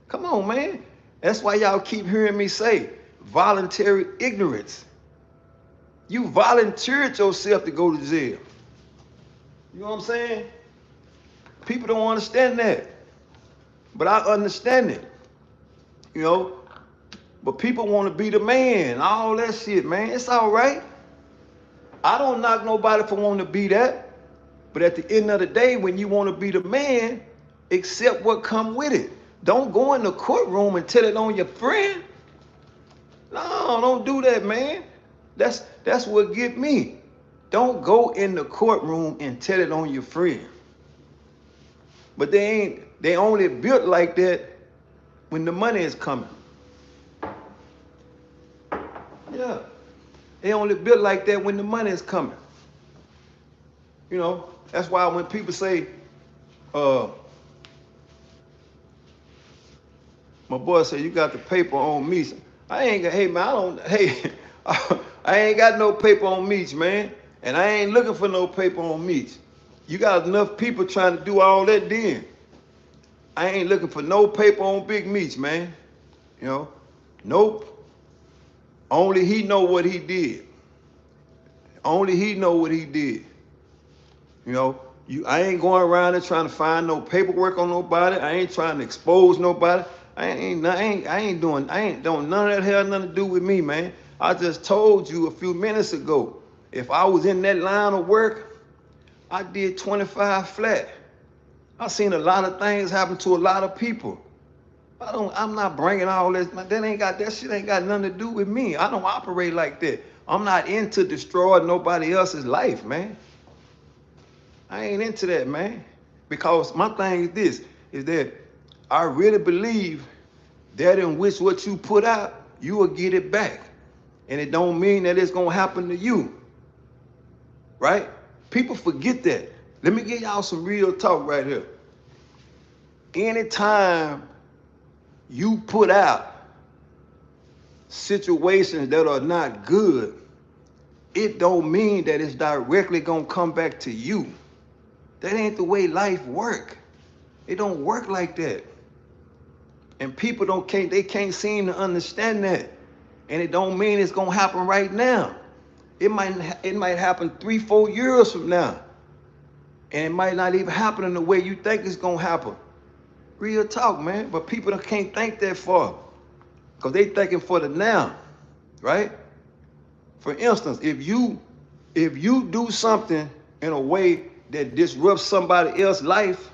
Come on, man. That's why y'all keep hearing me say voluntary ignorance. You volunteered yourself to go to jail. You know what I'm saying? People don't understand that. But I understand it. You know? But people want to be the man, all that shit, man. It's all right. I don't knock nobody for wanting to be that. But at the end of the day, when you want to be the man, accept what come with it. Don't go in the courtroom and tell it on your friend. No, don't do that, man. That's what get me. Don't go in the courtroom and tell it on your friend. But they only built like that when the money is coming. Yeah. They only built like that when the money is coming. You know, that's why when people say, my boy said, you got the paper on me. I ain't got no paper on Meech, man. And I ain't looking for no paper on Meech. You got enough people trying to do all that then. I ain't looking for no paper on Big Meech, man. You know? Nope. Only he know what he did. Only he know what he did. You know? I ain't going around there trying to find no paperwork on nobody. I ain't trying to expose nobody. I ain't doing none of that have nothing to do with me, man. I just told you a few minutes ago, if I was in that line of work, I did 25 flat. I seen a lot of things happen to a lot of people. I'm not bringing all this. That shit ain't got nothing to do with me. I don't operate like that. I'm not into destroying nobody else's life, man. I ain't into that, man. Because my thing is this, is that I really believe that in which what you put out, you will get it back. And it don't mean that it's gonna happen to you. Right? People forget that. Let me give y'all some real talk right here. Anytime you put out situations that are not good, it don't mean that it's directly gonna come back to you. That ain't the way life work. It don't work like that. And people can't seem to understand that. And it don't mean it's gonna happen right now. It might happen 3-4 years from now. And it might not even happen in the way you think it's gonna happen. Real talk, man. But people can't think that far. Because they thinking for the now, right? For instance, if you do something in a way that disrupts somebody else's life,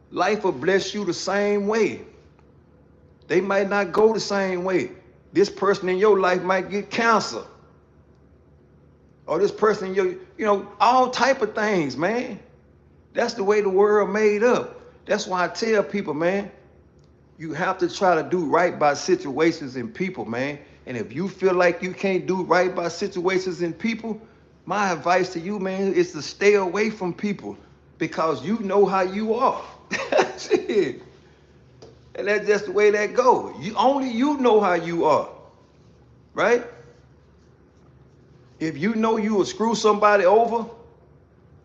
life will bless you the same way. They might not go the same way. This person in your life might get cancer. Or this person in your, all type of things, man. That's the way the world made up. That's why I tell people, man, you have to try to do right by situations and people, man. And if you feel like you can't do right by situations and people, my advice to you, man, is to stay away from people because you know how you are. Shit. And that's just the way that goes. Only you know how you are, right? If you know you will screw somebody over,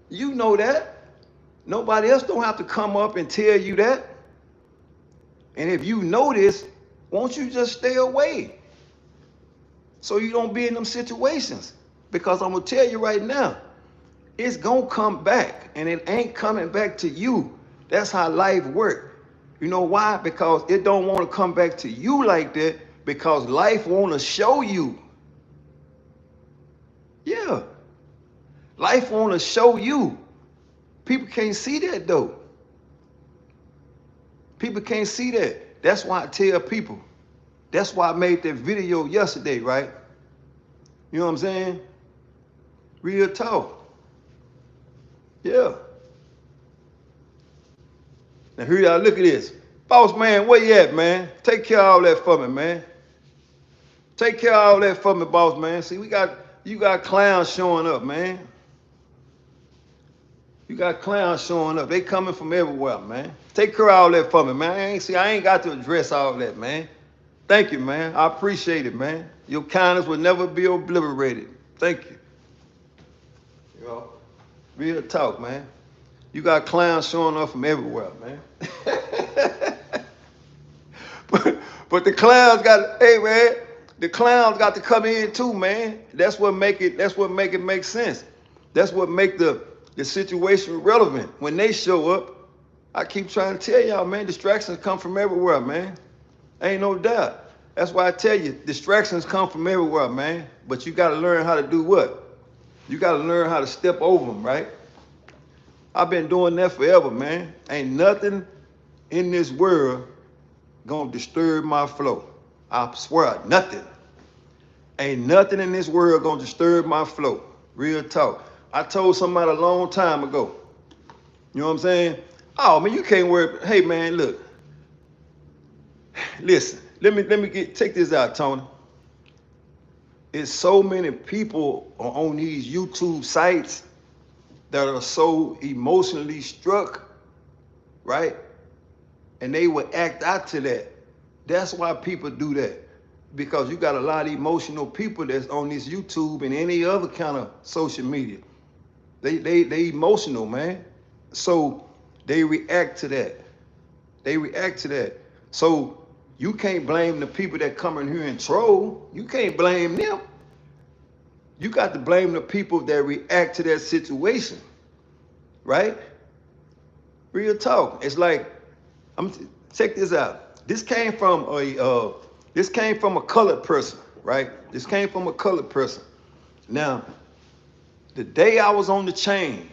you know that. Nobody else don't have to come up and tell you that. And if you know this, won't you just stay away so you don't be in them situations? Because I'm going to tell you right now, it's going to come back, and it ain't coming back to you. That's how life works. You know why? Because it don't want to come back to you like that, because life want to show you. Yeah. Life want to show you. People can't see that, though. People can't see that. That's why I tell people. That's why I made that video yesterday, right? You know what I'm saying? Real talk. Yeah. Now here y'all, look at this. Boss man, where you at, man? Take care of all that for me, man. Take care of all that for me, boss man. See, you got clowns showing up, man. You got clowns showing up. They coming from everywhere, man. Take care of all that for me, man. I ain't got to address all that, man. Thank you, man. I appreciate it, man. Your kindness will never be obliterated. Thank you. You know, real talk, man. You got clowns showing up from everywhere, man. but the clowns the clowns got to come in too, man. That's what make it make sense. That's what make the situation relevant. When they show up, I keep trying to tell y'all, man, distractions come from everywhere, man. Ain't no doubt. That's why I tell you, distractions come from everywhere, man. But you got to learn how to do what? You got to learn how to step over them, right? I've been doing that forever, man. Ain't nothing in this world gonna disturb my flow. I swear, nothing. Ain't nothing in this world gonna disturb my flow. Real talk. I told somebody a long time ago, you know what I'm saying? Oh, man, you can't worry. Hey, man, look. Listen, let me take this out, Tony. It's so many people on these YouTube sites that are so emotionally struck, right? And they will act out to that. That's why people do that. Because you got a lot of emotional people that's on this YouTube and any other kind of social media. They emotional, man. So they react to that. They react to that. So you can't blame the people that come in here and troll. You can't blame them. You got to blame the people that react to that situation, right? Real talk. It's like, check this out. This came from a colored person. right? This came from a colored person. Now, the day I was on the chain,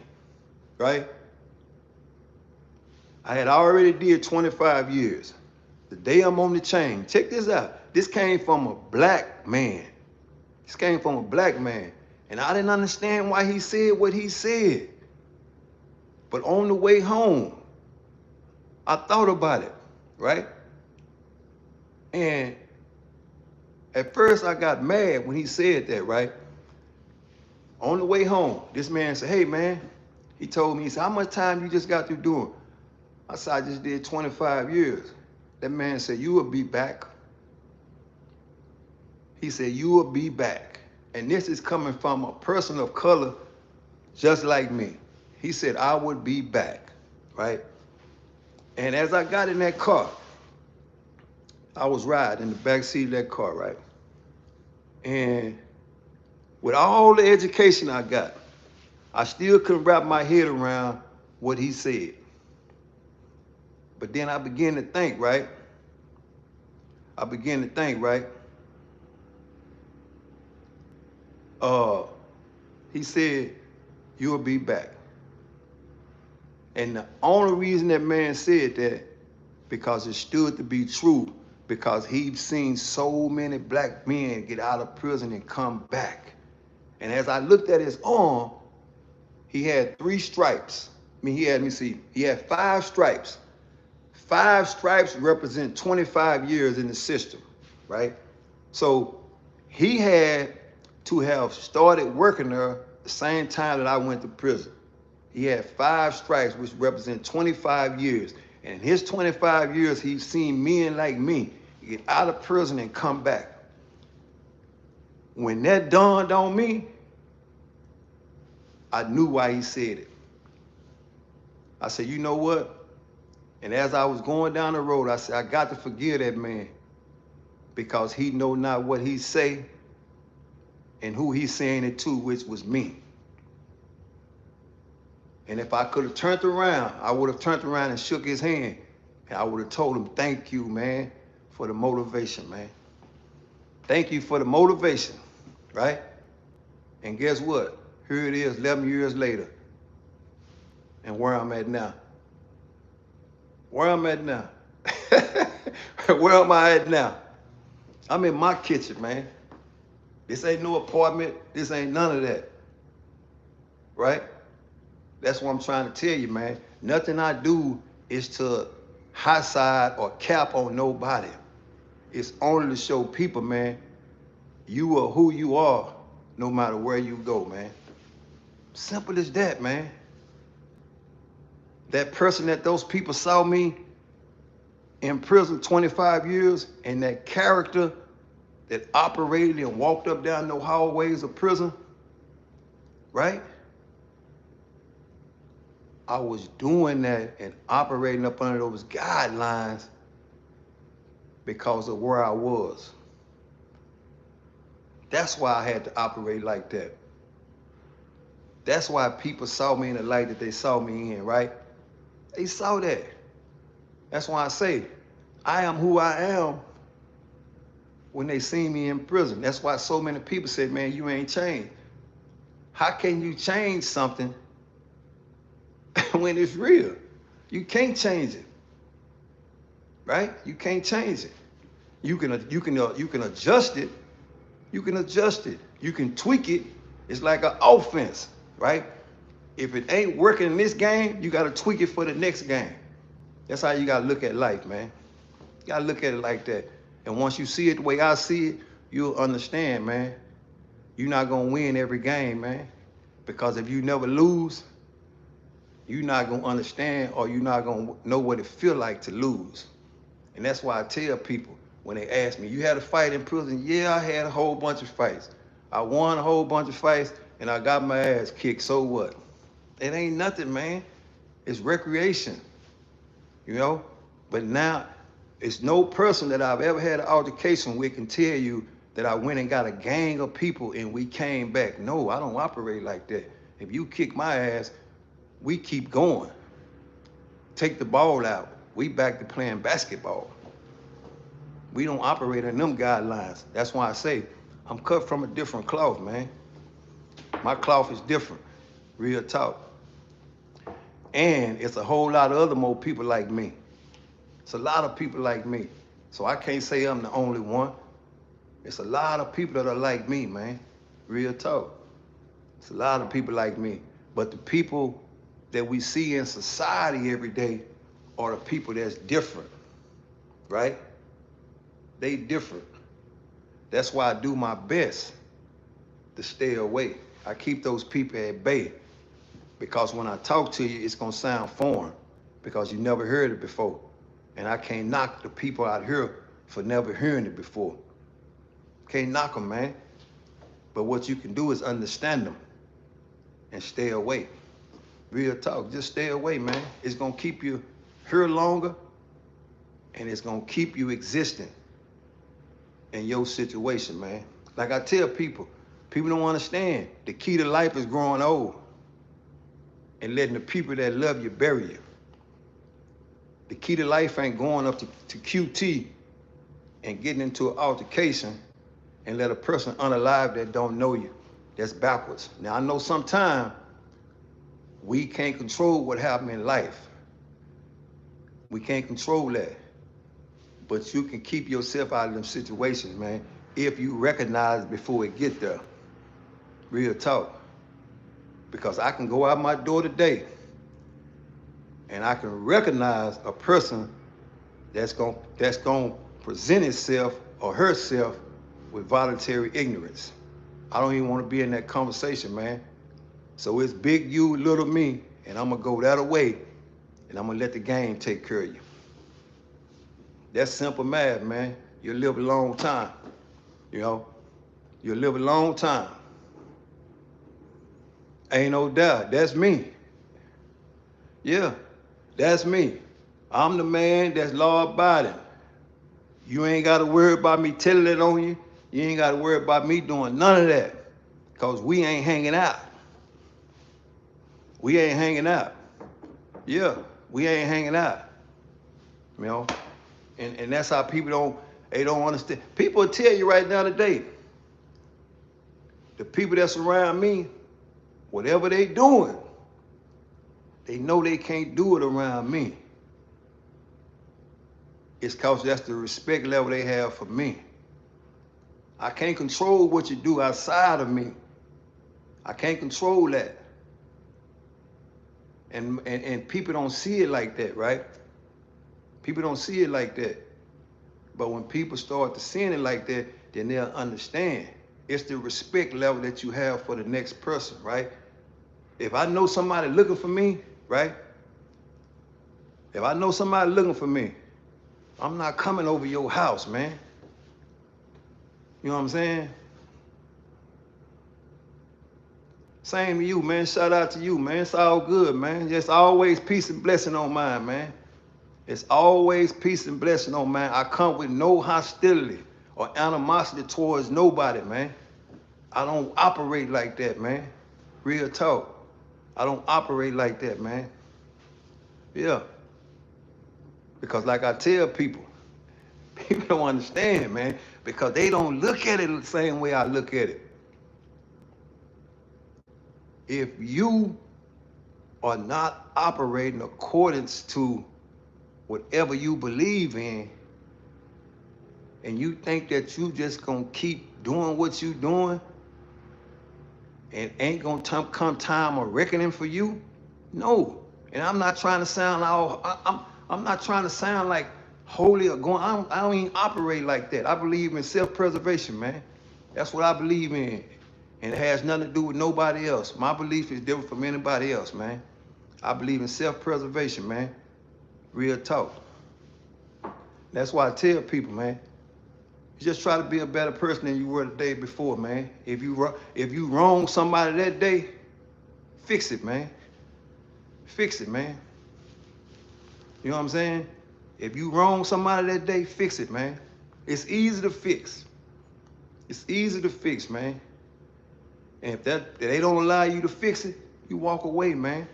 right? I had already did 25 years. The day I'm on the chain, check this out. This came from a black man. This came from a black man. And I didn't understand why he said what he said. But on the way home, I thought about it, right? And at first I got mad when he said that, right? On the way home, this man said, hey man, he told me, he said, how much time you just got through doing? I said, I just did 25 years. That man said, you will be back. He said, you will be back. And this is coming from a person of color just like me. He said, I would be back, right? And as I got in that car, I was riding in the back seat of that car, right? And with all the education I got, I still couldn't wrap my head around what he said. But then I began to think, right? He said, you'll be back. And the only reason that man said that, because it stood to be true, because he'd seen so many black men get out of prison and come back. And as I looked at his arm, he had 3 stripes. He had 5 stripes. 5 stripes represent 25 years in the system, right? So he had to have started working there the same time that I went to prison. He had 5 stripes, which represent 25 years. And in his 25 years, he's seen men like me get out of prison and come back. When that dawned on me, I knew why he said it. I said, you know what? And as I was going down the road, I said, I got to forgive that man, because he know not what he say and who he's saying it to, which was me. And if I could have turned around, I would have turned around and shook his hand. And I would have told him, thank you, man, for the motivation, man. Thank you for the motivation, right? And guess what? Here it is, 11 years later. And where I'm at now. Where I'm at now. Where am I at now? I'm in my kitchen, man. This ain't no apartment. This ain't none of that. Right? That's what I'm trying to tell you, man. Nothing I do is to high side or cap on nobody. It's only to show people, man, you are who you are no matter where you go, man. Simple as that, man. That person that those people saw me in prison 25 years, and that character that operated and walked up down the hallways of prison, right? I was doing that and operating up under those guidelines because of where I was. That's why I had to operate like that. That's why people saw me in the light that they saw me in, right? They saw that. That's why I say, I am who I am when they see me in prison. That's why so many people say, man, you ain't changed. How can you change something when it's real? You can't change it, right? You can't change it. You can adjust it. You can adjust it. You can tweak it. It's like an offense, right? If it ain't working in this game, you got to tweak it for the next game. That's how you got to look at life, man. You got to look at it like that. And once you see it the way I see it, you'll understand, man. You're not going to win every game, man. Because if you never lose, you're not going to understand, or you're not going to know what it feel like to lose. And that's why I tell people when they ask me, you had a fight in prison? Yeah, I had a whole bunch of fights. I won a whole bunch of fights, and I got my ass kicked. So what? It ain't nothing, man. It's recreation, you know? But now, it's no person that I've ever had an altercation with can tell you that I went and got a gang of people and we came back. No, I don't operate like that. If you kick my ass, we keep going. Take the ball out. We back to playing basketball. We don't operate in them guidelines. That's why I say, I'm cut from a different cloth, man. My cloth is different, real talk. And it's a whole lot of other more people like me. It's a lot of people like me. So I can't say I'm the only one. It's a lot of people that are like me, man. Real talk. It's a lot of people like me. But the people that we see in society every day are the people that's different, right? They different. That's why I do my best to stay away. I keep those people at bay because when I talk to you, it's gonna sound foreign because you never heard it before. And I can't knock the people out here for never hearing it before. Can't knock them, man. But what you can do is understand them and stay away. Real talk, just stay away, man. It's gonna keep you here longer and it's gonna keep you existing in your situation, man. Like I tell people, people don't understand. The key to life is growing old and letting the people that love you bury you. The key to life ain't going up to QT and getting into an altercation and let a person unalive that don't know you. That's backwards. Now, I know sometimes we can't control what happened in life. We can't control that. But you can keep yourself out of them situations, man, if you recognize before it get there. Real talk. Because I can go out my door today and I can recognize a person that's gonna present itself or herself with voluntary ignorance. I don't even want to be in that conversation, man. So it's big you, little me, and I'm gonna go that away and I'm gonna let the game take care of you. That's simple math, man. You'll live a long time, you know? You'll live a long time. Ain't no doubt, that's me. Yeah, that's me. I'm the man that's law-abiding. You ain't gotta worry about me telling it on you. You ain't gotta worry about me doing none of that. Cause we ain't hanging out. We ain't hanging out. Yeah, we ain't hanging out. You know? And that's how people don't understand. People will tell you right now today, the people that's around me, whatever they doing, they know they can't do it around me. It's cause that's the respect level they have for me. I can't control what you do outside of me. I can't control that. And people don't see it like that, right? People don't see it like that. But when people start to seeing it like that, then they'll understand. It's the respect level that you have for the next person, right? If I know somebody looking for me, right? If I know somebody looking for me, I'm not coming over your house, man. You know what I'm saying? Same to you, man. Shout out to you, man. It's all good, man. Just always peace and blessing on mine, man. It's always peace and blessing on mine. I come with no hostility or animosity towards nobody, man. I don't operate like that, man. Real talk. I don't operate like that, man. Yeah. Because like I tell people, people don't understand, man, because they don't look at it the same way I look at it. If you are not operating accordance to whatever you believe in, and you think that you just gonna keep doing what you doing, and ain't gonna come time of reckoning for you, no. And I'm not trying to sound I'm not trying to sound like holy or going. I don't even operate like that. I believe in self-preservation, man. That's what I believe in, and it has nothing to do with nobody else. My belief is different from anybody else, man. I believe in self-preservation, man. Real talk. That's why I tell people, man, you just try to be a better person than you were the day before, man. If you wrong somebody that day, fix it, man. Fix it, man. You know what I'm saying? If you wrong somebody that day, fix it, man. It's easy to fix. It's easy to fix, man. And if they don't allow you to fix it, you walk away, man.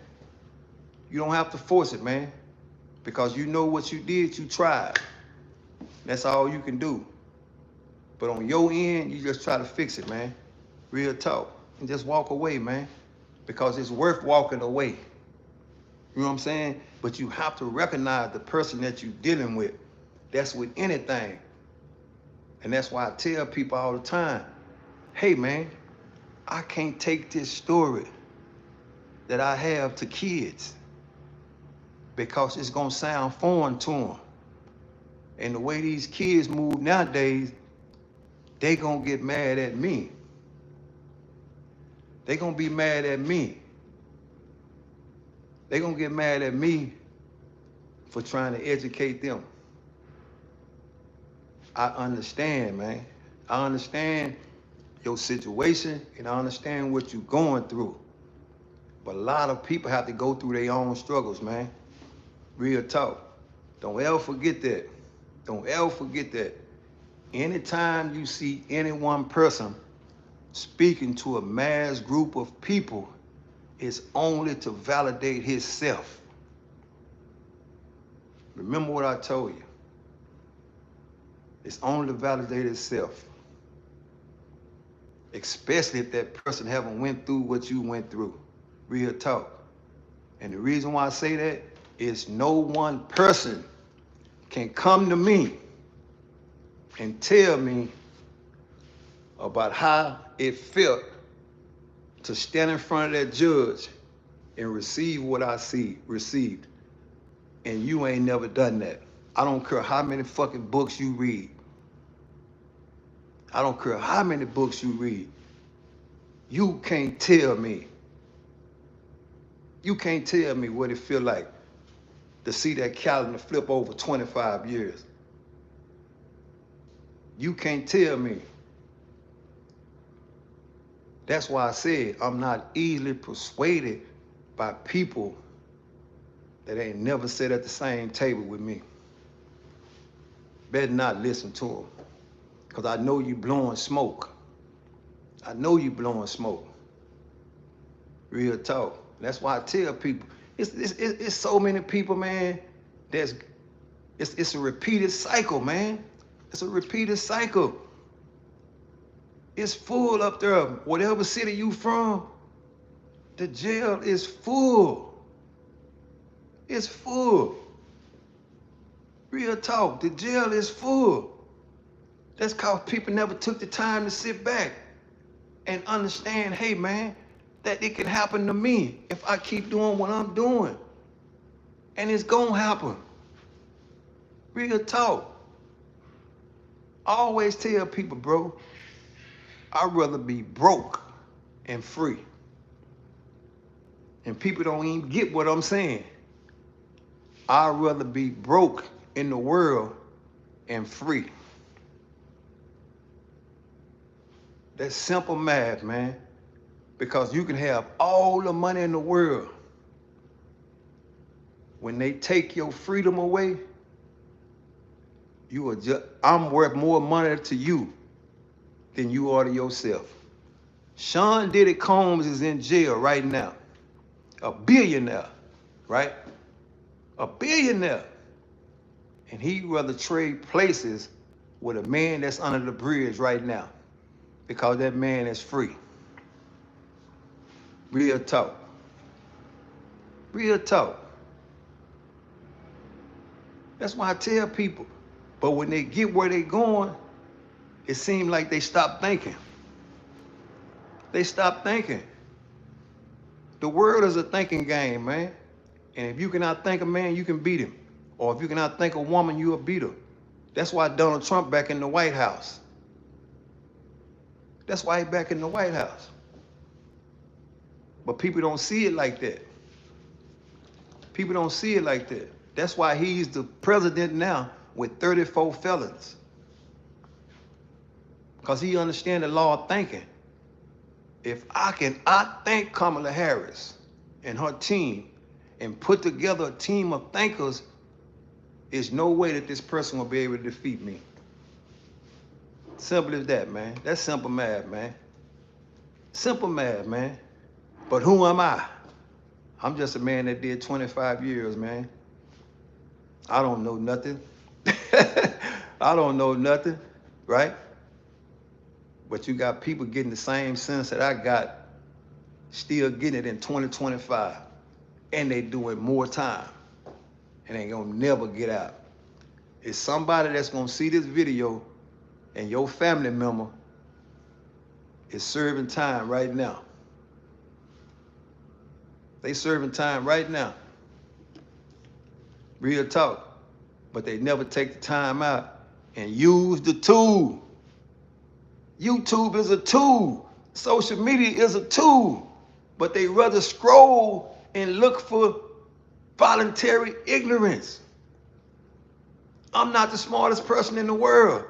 You don't have to force it, man. Because you know what you did, you tried. That's all you can do. But on your end, you just try to fix it, man. Real talk. And just walk away, man. Because it's worth walking away. You know what I'm saying? But you have to recognize the person that you're dealing with. That's with anything. And that's why I tell people all the time, hey, man, I can't take this story that I have to kids because it's going to sound foreign to them. And the way these kids move nowadays, they going to get mad at me. They going to be mad at me. They going to get mad at me for trying to educate them. I understand, man. I understand your situation and I understand what you're going through. But a lot of people have to go through their own struggles, man. Real talk. Don't ever forget that. Don't ever forget that. Anytime you see any one person speaking to a mass group of people, it's only to validate himself. Remember what I told you. It's only to validate itself. Especially if that person haven't went through what you went through. Real talk. And the reason why I say that is no one person can come to me and tell me about how it felt to stand in front of that judge and receive what I received. And you ain't never done that. I don't care how many fucking books you read. I don't care how many books you read. You can't tell me. You can't tell me what it feel like to see that calendar flip over 25 years. You can't tell me. That's why I said I'm not easily persuaded by people that ain't never sat at the same table with me. Better not listen to them, because I know you blowing smoke. I know you blowing smoke. Real talk. That's why I tell people, it's so many people, man, it's a repeated cycle, man. It's a repeated cycle. It's full up there. Whatever city you from, the jail is full. It's full. Real talk, the jail is full. That's because people never took the time to sit back and understand, hey, man, that it can happen to me if I keep doing what I'm doing. And it's gonna happen. Real talk. I always tell people, bro, I'd rather be broke and free. And people don't even get what I'm saying. I'd rather be broke in the world and free. That's simple math, man. Because you can have all the money in the world. When they take your freedom away, I'm worth more money to you than you are to yourself. Sean Diddy Combs is in jail right now. A billionaire, right? A billionaire. And he'd rather trade places with a man that's under the bridge right now because that man is free. Real talk. Real talk. That's why I tell people. But when they get where they going, it seems like they stop thinking. They stop thinking. The world is a thinking game, man. And if you cannot think a man, you can beat him. Or if you cannot think a woman, you'll beat her. That's why Donald Trump back in the White House. That's why he back in the White House. But people don't see it like that. People don't see it like that. That's why he's the president now with 34 felons. Because he understands the law of thinking. If I think Kamala Harris and her team and put together a team of thinkers, there's no way that this person will be able to defeat me. Simple as that, man. That's simple math, man. Simple math, man. But who am I? I'm just a man that did 25 years, man. I don't know nothing. I don't know nothing, right? But you got people getting the same sentence that I got, still getting it in 2025. And they doing more time. And they gonna never get out. It's somebody that's gonna see this video and your family member is serving time right now. They serving time right now. Real talk. But they never take the time out and use the tool. YouTube is a tool. Social media is a tool. But they rather scroll and look for voluntary ignorance. I'm not the smartest person in the world,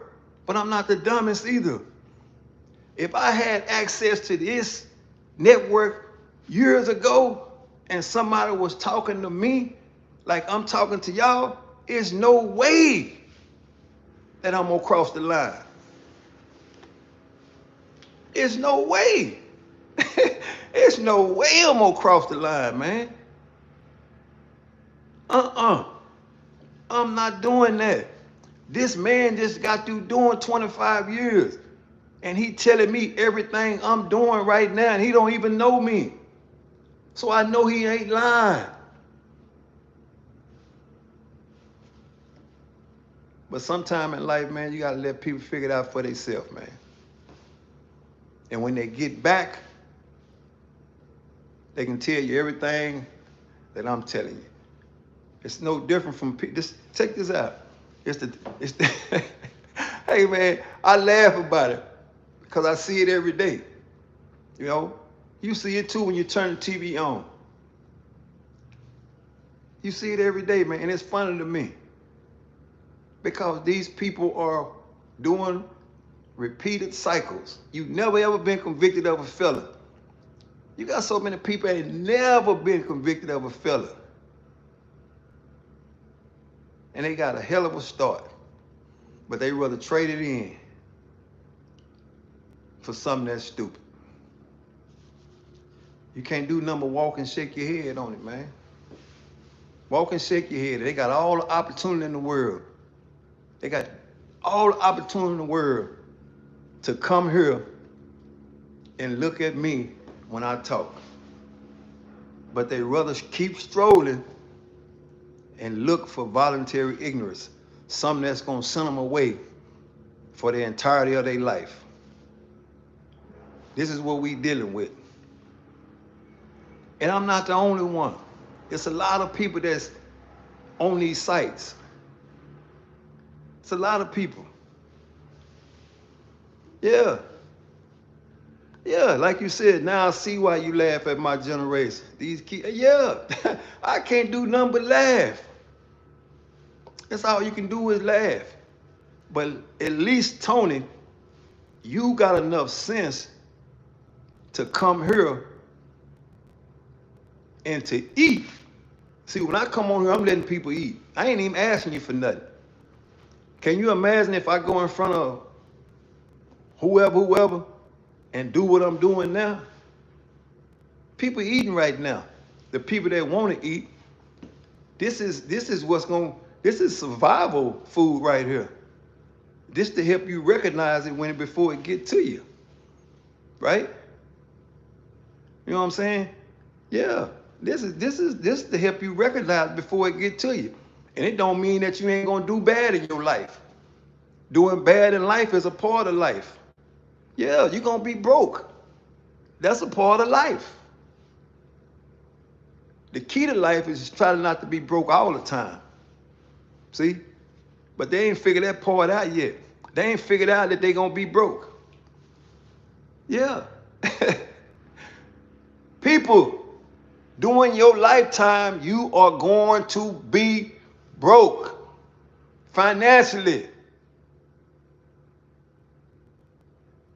but I'm not the dumbest either. If I had access to this network years ago and somebody was talking to me like I'm talking to y'all, there's no way that I'm gonna cross the line. There's no way. There's no way I'm gonna cross the line, man. I'm not doing that. This man just got through doing 25 years. And he telling me everything I'm doing right now, and he don't even know me. So I know he ain't lying. But sometime in life, man, you gotta let people figure it out for themselves, man. And when they get back, they can tell you everything that I'm telling you. It's no different from people. Just check this out. It's the hey man, I laugh about it because I see it every day. You know, you see it too when you turn the TV on. You see it every day, man, and it's funny to me because these people are doing repeated cycles. You've never ever been convicted of a felon. You got so many people that ain't never been convicted of a felon. And they got a hell of a start. But they rather trade it in for something that's stupid. You can't do nothing but walk and shake your head on it, man. Walk and shake your head. They got all the opportunity in the world. They got all the opportunity in the world to come here and look at me when I talk. But they rather keep strolling and look for voluntary ignorance, something that's gonna send them away for the entirety of their life. This is what we dealing with. And I'm not the only one. It's a lot of people that's on these sites. It's a lot of people. Yeah. Yeah, like you said, now I see why you laugh at my generation. These kids, yeah, I can't do nothing but laugh. That's all you can do is laugh. But at least, Tony, you got enough sense to come here and to eat. See, when I come on here, I'm letting people eat. I ain't even asking you for nothing. Can you imagine if I go in front of whoever, and do what I'm doing now? People eating right now. The people that want to eat. This is what's going. This is survival food right here. This to help you recognize it before it get to you, right? You know what I'm saying? Yeah. This to help you recognize before it get to you, and it don't mean that you ain't gonna do bad in your life. Doing bad in life is a part of life. Yeah, you're gonna be broke. That's a part of life. The key to life is just trying not to be broke all the time. See? But they ain't figured that part out yet. They ain't figured out that they gonna be broke. Yeah. People, during your lifetime, you are going to be broke financially.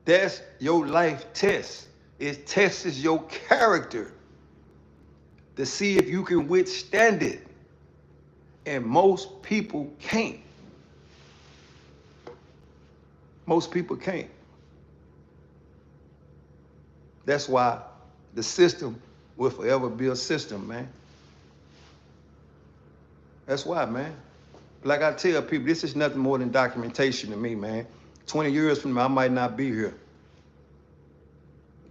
That's your life test. It tests your character to see if you can withstand it. And most people can't. Most people can't. That's why the system will forever be a system, man. That's why, man. Like I tell people, this is nothing more than documentation to me, man. 20 years from now, I might not be here.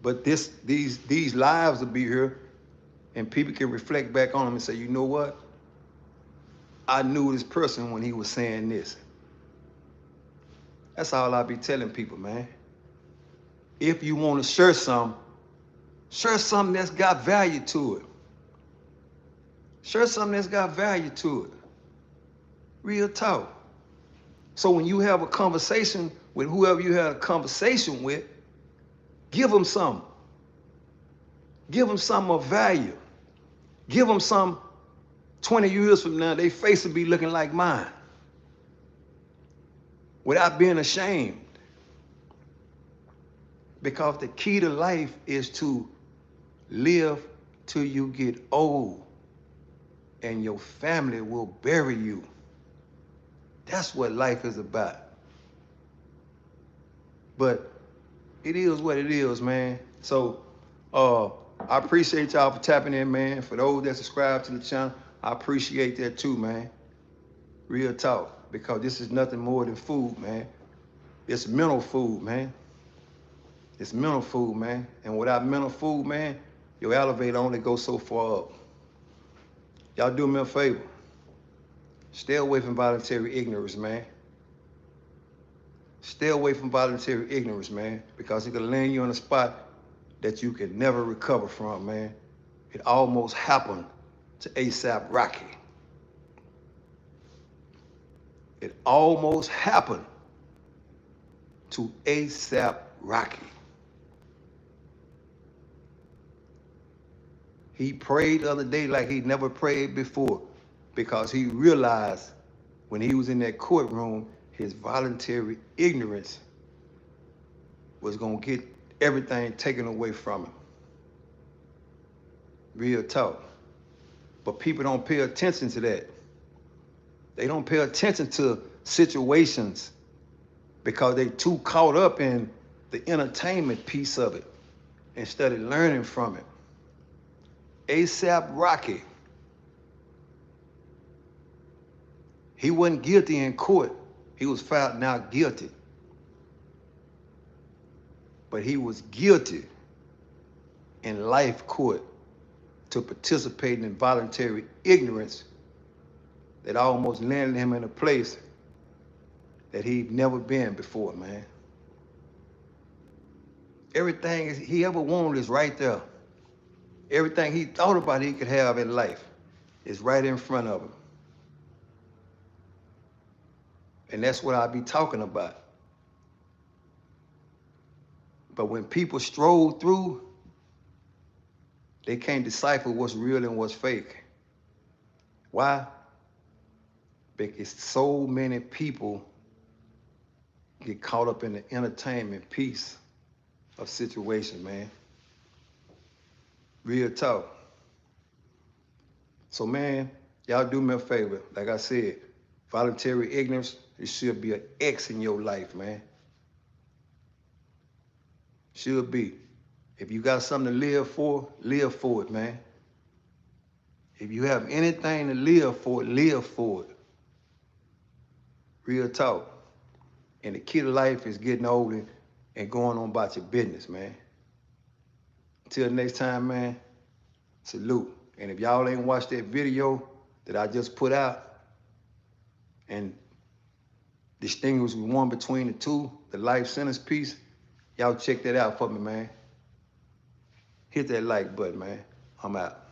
But these lives will be here, and people can reflect back on them and say, you know what? I knew this person when he was saying this. That's all I be telling people, man. If you want to share something that's got value to it. Share something that's got value to it. Real talk. So when you have a conversation with whoever you had a conversation with, give them something. Give them something of value. Give them some 20 years from now, their face will be looking like mine. Without being ashamed. Because the key to life is to live till you get old and your family will bury you. That's what life is about. But it is what it is, man. So I appreciate y'all for tapping in, man. For those that subscribe to the channel, I appreciate that too, man. Real talk. Because this is nothing more than food, man. It's mental food, man. It's mental food, man. And without mental food, man, your elevator only goes so far up. Y'all do me a favor. Stay away from voluntary ignorance, man. Stay away from voluntary ignorance, man, because it can land you on a spot that you can never recover from, man. It almost happened to ASAP Rocky. It almost happened to ASAP Rocky. He prayed the other day like he never prayed before because he realized when he was in that courtroom, his voluntary ignorance was going to get everything taken away from him. Real talk. But people don't pay attention to that. They don't pay attention to situations because they too caught up in the entertainment piece of it instead of learning from it. ASAP Rocky, he wasn't guilty in court. He was found not guilty. But he was guilty in life court to participate in voluntary ignorance that almost landed him in a place that he'd never been before, man. Everything he ever wanted is right there. Everything he thought about he could have in life is right in front of him. And that's what I be talking about. But when people stroll through, they can't decipher what's real and what's fake. Why? Because so many people get caught up in the entertainment piece of situation, man. Real talk. So, man, y'all do me a favor. Like I said, voluntary ignorance, it should be an X in your life, man. Should be. If you got something to live for it, man. If you have anything to live for it. Real talk. And the key to life is getting older and going on about your business, man. Until next time, man, salute. And if y'all ain't watched that video that I just put out and distinguish one between the two, the life sentence piece, y'all check that out for me, man. Hit that like button, man. I'm out.